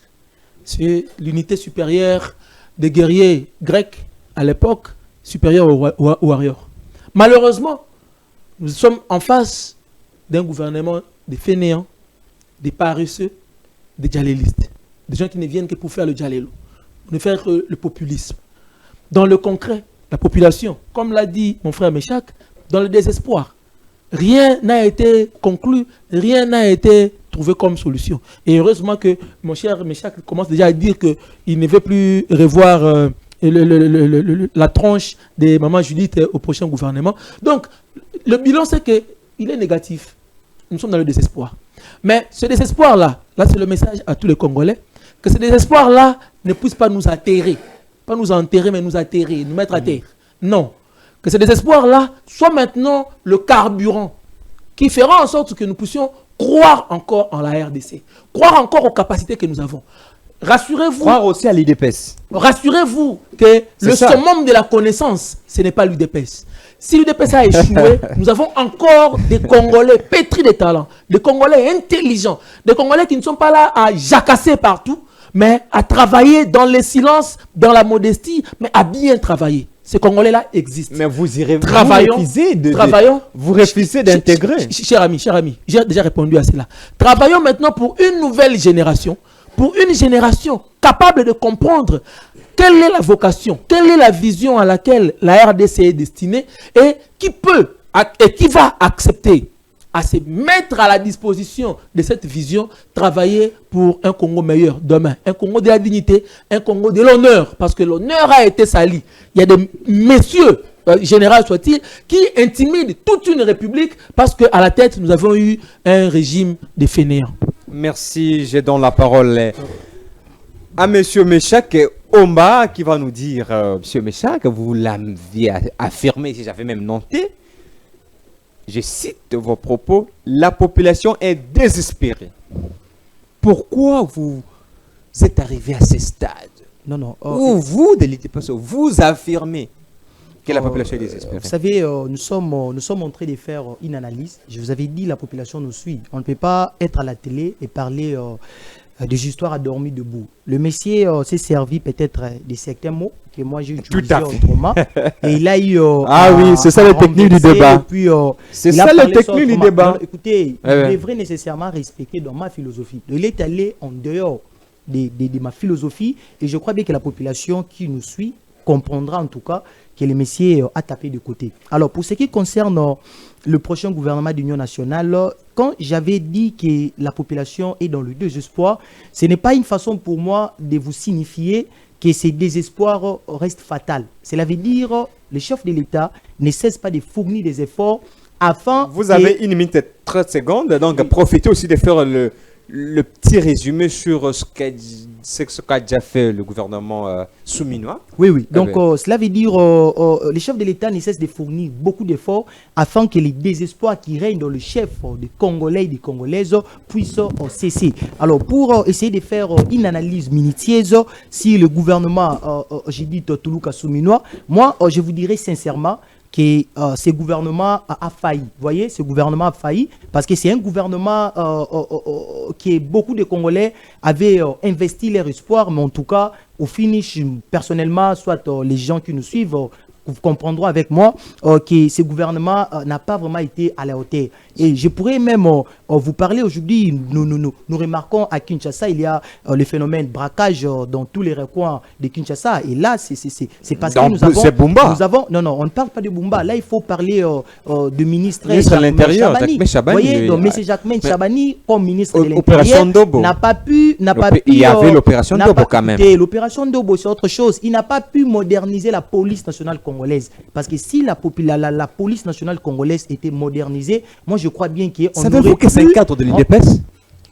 C'est l'unité supérieure des guerriers grecs à l'époque, supérieure au Warrior. Malheureusement, nous sommes en face d'un gouvernement des fainéants, des paresseux, des djihadistes. des gens qui ne viennent que pour faire le djalelo, pour ne faire que le populisme. Dans le concret, la population, comme l'a dit mon frère Méchac, dans le désespoir. Rien n'a été conclu, rien n'a été trouvé comme solution. Et heureusement que mon cher Méchac commence déjà à dire qu'il ne veut plus revoir la tranche de Maman Judith au prochain gouvernement. Donc, le bilan, c'est qu'il est négatif. Nous sommes dans le désespoir. Mais ce désespoir-là, là c'est le message à tous les Congolais, que ce désespoir-là ne puisse pas nous atterrer. Pas nous enterrer, mais nous atterrer, nous mettre à terre. Non. Que ce désespoir-là soit maintenant le carburant qui fera en sorte que nous puissions croire encore en la RDC, croire encore aux capacités que nous avons. Rassurez-vous. Croire aussi à l'UDPS. Rassurez-vous que le summum de la connaissance, ce n'est pas l'UDPS. Si l'UDPS a échoué, nous avons encore des Congolais pétris de talent, des Congolais intelligents, des Congolais qui ne sont pas là à jacasser partout, mais à travailler dans le silence, dans la modestie, mais à bien travailler. Ces Congolais-là existent. Mais vous irez travaillons, vous refusez d'intégrer. Cher ami, j'ai déjà répondu à cela. Travaillons maintenant pour une nouvelle génération, pour une génération capable de comprendre quelle est la vocation, quelle est la vision à laquelle la RDC est destinée et qui peut et qui va accepter à se mettre à la disposition de cette vision, travailler pour un Congo meilleur demain, un Congo de la dignité, un Congo de l'honneur, parce que l'honneur a été sali. Il y a des messieurs, général soit-il, qui intimident toute une république parce qu'à la tête, nous avons eu un régime de fainéants. Merci, je donne la parole à M. Méchac Omba qui va nous dire, M. Méchac, vous l'aviez affirmé, si j'avais même noté, je cite vos propos, la population est désespérée. Pourquoi vous êtes arrivé à ce stade? Non. Où vous, de l'UDPS, vous affirmez que la population est désespérée? Vous savez, nous sommes en train de faire une analyse. Je vous avais dit, la population nous suit. On ne peut pas être à la télé et parler des histoires à dormir debout. Le messier s'est servi peut-être de certains mots que moi j'ai utilisés autrement. Et il a eu... oui, c'est ça la technique du débat. C'est ça la technique du débat. Écoutez, il devrait nécessairement respecter dans ma philosophie. Il est allé en dehors de ma philosophie et je crois bien que la population qui nous suit comprendra en tout cas que le messier a tapé de côté. Alors, pour ce qui concerne le prochain gouvernement d'union nationale, quand j'avais dit que la population est dans le désespoir, ce n'est pas une façon pour moi de vous signifier que ce désespoir reste fatal. Cela veut dire le chef de l'État ne cesse pas de fournir des efforts afin... Vous avez une minute et 30 secondes, donc profitez aussi de faire le petit résumé sur ce qu'a déjà fait le gouvernement souminois. Oui. Donc, cela veut dire que les chefs de l'État ne cessent de fournir beaucoup d'efforts afin que les désespoirs qui règnent dans le chef des Congolais et des Congolaises puissent cesser. Alors, pour essayer de faire une analyse minutieuse, si le gouvernement, j'ai dit Toulouka souminois, moi, je vous dirais sincèrement que ce gouvernement a failli. Vous voyez, ce gouvernement a failli parce que c'est un gouvernement que beaucoup de Congolais avaient investi leur espoir, mais en tout cas, au finish, personnellement, soit les gens qui nous suivent, vous comprendrez avec moi que ce gouvernement n'a pas vraiment été à la hauteur. Et je pourrais même vous parler aujourd'hui, nous remarquons à Kinshasa, il y a le phénomène braquage dans tous les recoins de Kinshasa. Et là, c'est parce que nous avons... C'est Bumba. Non, on ne parle pas de Bumba. Là, il faut parler du ministre de l'Intérieur, Jacques Chabani. Vous voyez, donc M. Jacques Chabani, comme ministre de Opération l'Intérieur, Dobo. n'a pas pu... Il y avait l'opération Dobo quand même. L'opération Dobo, c'est autre chose. Il n'a pas pu moderniser la police nationale congolaise. Parce que si la police nationale congolaise était modernisée, moi je crois bien qu'on aurait... Savez-vous que c'est un cadre de l'UDPS?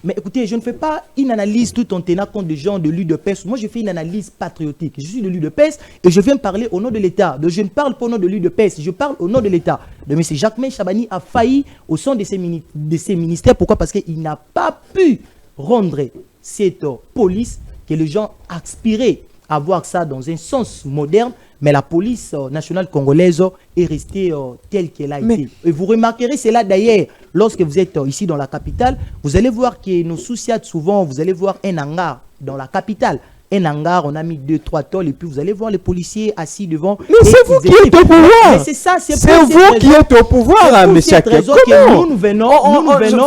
Mais écoutez, je ne fais pas une analyse tout en tenant compte des gens de l'UDPS. Moi, je fais une analyse patriotique. Je suis de l'UDPS et je viens parler au nom de l'État. Donc, je ne parle pas au nom de l'UDPS, je parle au nom de l'État. Donc, M. Jacques Chabani a failli au sein de ses ministères. Pourquoi? Parce qu'il n'a pas pu rendre cette police que les gens aspiraient à voir ça dans un sens moderne. Mais la police nationale congolaise est restée telle qu'elle a été. Et vous remarquerez cela d'ailleurs, lorsque vous êtes ici dans la capitale, vous allez voir que nos souciades souvent, vous allez voir un hangar dans la capitale. un hangar, on a mis 2-3 tôles et puis vous allez voir les policiers assis devant. Mais c'est vous qui êtes au pouvoir. Mais c'est ça, c'est vous qui êtes au pouvoir, M. Chaké. Comment nous venons,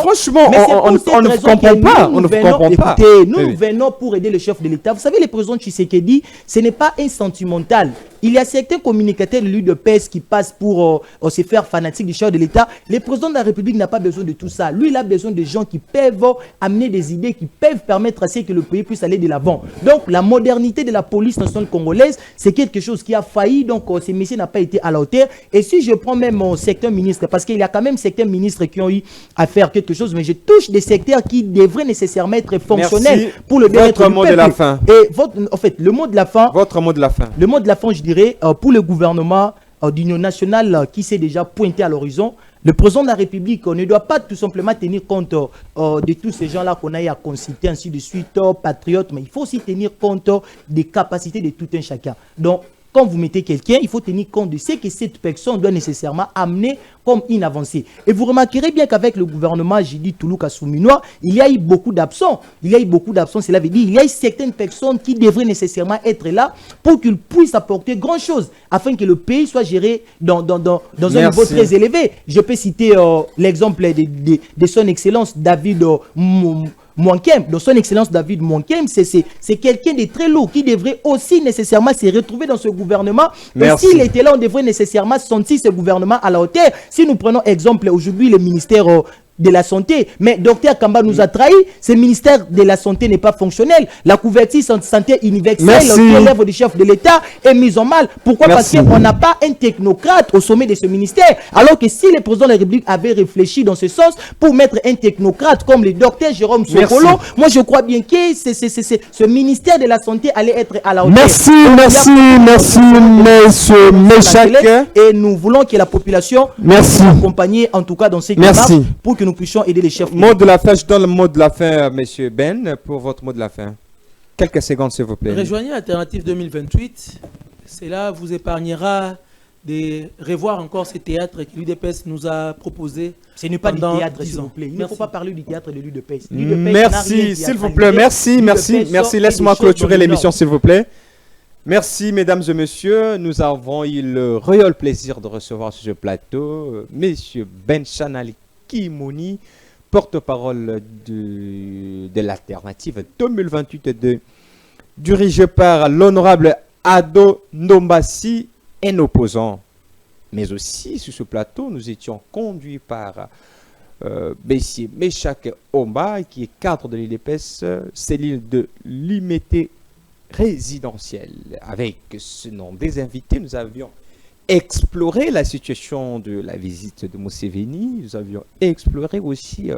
franchement, mais c'est on pour ne cette vous raison comprend que pas. nous On ne vous venons- comprend pas. écoutez, nous Oui. venons pour aider le chef de l'État. Vous savez, le président Tshisekedi, ce n'est pas un sentimental. Il y a certains communicateurs de l'UDPS qui passent pour se faire fanatique du chef de l'État. Le président de la République n'a pas besoin de tout ça. Lui, il a besoin de gens qui peuvent amener des idées, qui peuvent permettre à ce que le pays puisse aller de l'avant. Donc, la modernité de la police nationale congolaise, c'est quelque chose qui a failli. Donc, ce messieurs n'a pas été à la hauteur. Et si je prends même mon secteur ministre, parce qu'il y a quand même certains ministres qui ont eu à faire quelque chose, mais je touche des secteurs qui devraient nécessairement être fonctionnels Merci. pour le bien-être Votre du mot de peuple. la fin. Et en fait, le mot de la fin, Votre mot de la fin. le mot de la fin, je dirais, pour le gouvernement d'union nationale qui s'est déjà pointé à l'horizon, le président de la République ne doit pas tout simplement tenir compte de tous ces gens-là qu'on a eu à consulter, ainsi de suite, patriotes, mais il faut aussi tenir compte des capacités de tout un chacun. Donc, quand vous mettez quelqu'un, il faut tenir compte de ce que cette personne doit nécessairement amener comme une avancée. Et vous remarquerez bien qu'avec le gouvernement, j'ai dit Toulouse Kassouminois, il y a eu beaucoup d'absents. Il y a eu beaucoup d'absents, cela veut dire qu'il y a eu certaines personnes qui devraient nécessairement être là pour qu'ils puissent apporter grand-chose afin que le pays soit géré dans un niveau très élevé. Je peux citer l'exemple de son Excellence David Mwankem. Donc son Excellence David Mwankem, c'est quelqu'un de très lourd qui devrait aussi nécessairement se retrouver dans ce gouvernement. Merci. Et s'il était là, on devrait nécessairement sentir ce gouvernement à la hauteur. Si nous prenons exemple aujourd'hui le ministère de la santé, mais Dr Kamba nous a trahi, ce ministère de la santé n'est pas fonctionnel. La couverture santé universelle qui est l'œuvre du chef de l'État est mise en mal. Pourquoi? Merci. Parce qu'on n'a pas un technocrate au sommet de ce ministère. Alors que si le président de la République avait réfléchi dans ce sens pour mettre un technocrate comme le docteur Jérôme Sokolo, moi je crois bien que ce ministère de la santé allait être à la hauteur. Merci, monsieur Méchac. Et nous voulons que la population Merci. nous accompagne en tout cas dans ces démarches pour que nous puissions aider les chefs. Mot de la fin, je donne le mot de la fin, monsieur Ben, pour votre mot de la fin. Quelques secondes, s'il vous plaît. Rejoignez Alternative 2028. Cela vous épargnera de revoir encore ces théâtres que l'UDPS nous a proposés. Ce n'est pas du pendant théâtre, 10 s'il ans. vous plaît. Il ne Merci. faut pas parler du théâtre de l'UDPS. Merci, s'il vous plaît. Merci. Laisse-moi clôturer l'émission, s'il vous plaît. Merci, mesdames et messieurs. Nous avons eu le royal plaisir de recevoir sur ce plateau monsieur Ben Chanal Kimouni, porte-parole de l'Alternative 2028 dirigé par l'honorable Ado Ndombasi, un opposant. Mais aussi, sur ce plateau, nous étions conduits par Bessie Méchac Omba, qui est cadre de l'IDPS, cellule de l'IMT résidentielle. Avec ce nom des invités, nous avions exploré la situation de la visite de Museveni, nous avions exploré aussi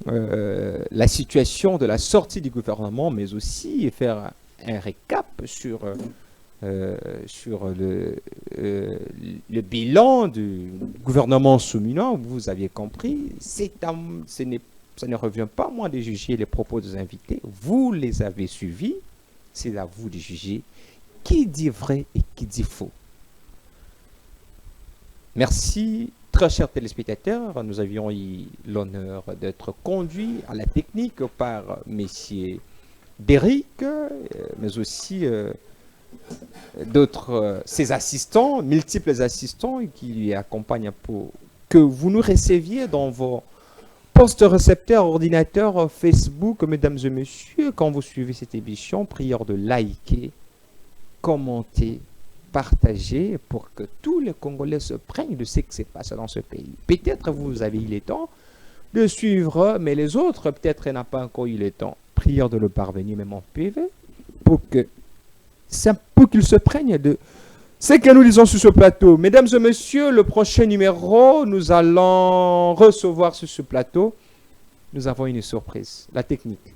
la situation de la sortie du gouvernement, mais aussi faire un récap sur le bilan du gouvernement Soumina. Vous aviez compris, ça ne revient pas à moi de juger les propos des invités. Vous les avez suivis, c'est à vous de juger qui dit vrai et qui dit faux. Merci, très chers téléspectateurs. Nous avions eu l'honneur d'être conduits à la technique par messieurs Derrick, mais aussi d'autres, ses assistants, multiples assistants qui lui accompagnent pour que vous nous receviez dans vos postes récepteurs, ordinateurs, Facebook, mesdames et messieurs. Quand vous suivez cette émission, prière de liker, commenter, partager pour que tous les Congolais se prennent de ce qui se passe dans ce pays. Peut-être vous avez eu le temps de suivre, mais les autres peut-être n'ont pas encore eu le temps. Prière de le parvenir même en PV pour qu'ils se prennent de ce que nous disons sur ce plateau. Mesdames et messieurs, le prochain numéro, nous allons recevoir sur ce plateau, nous avons une surprise, la technique.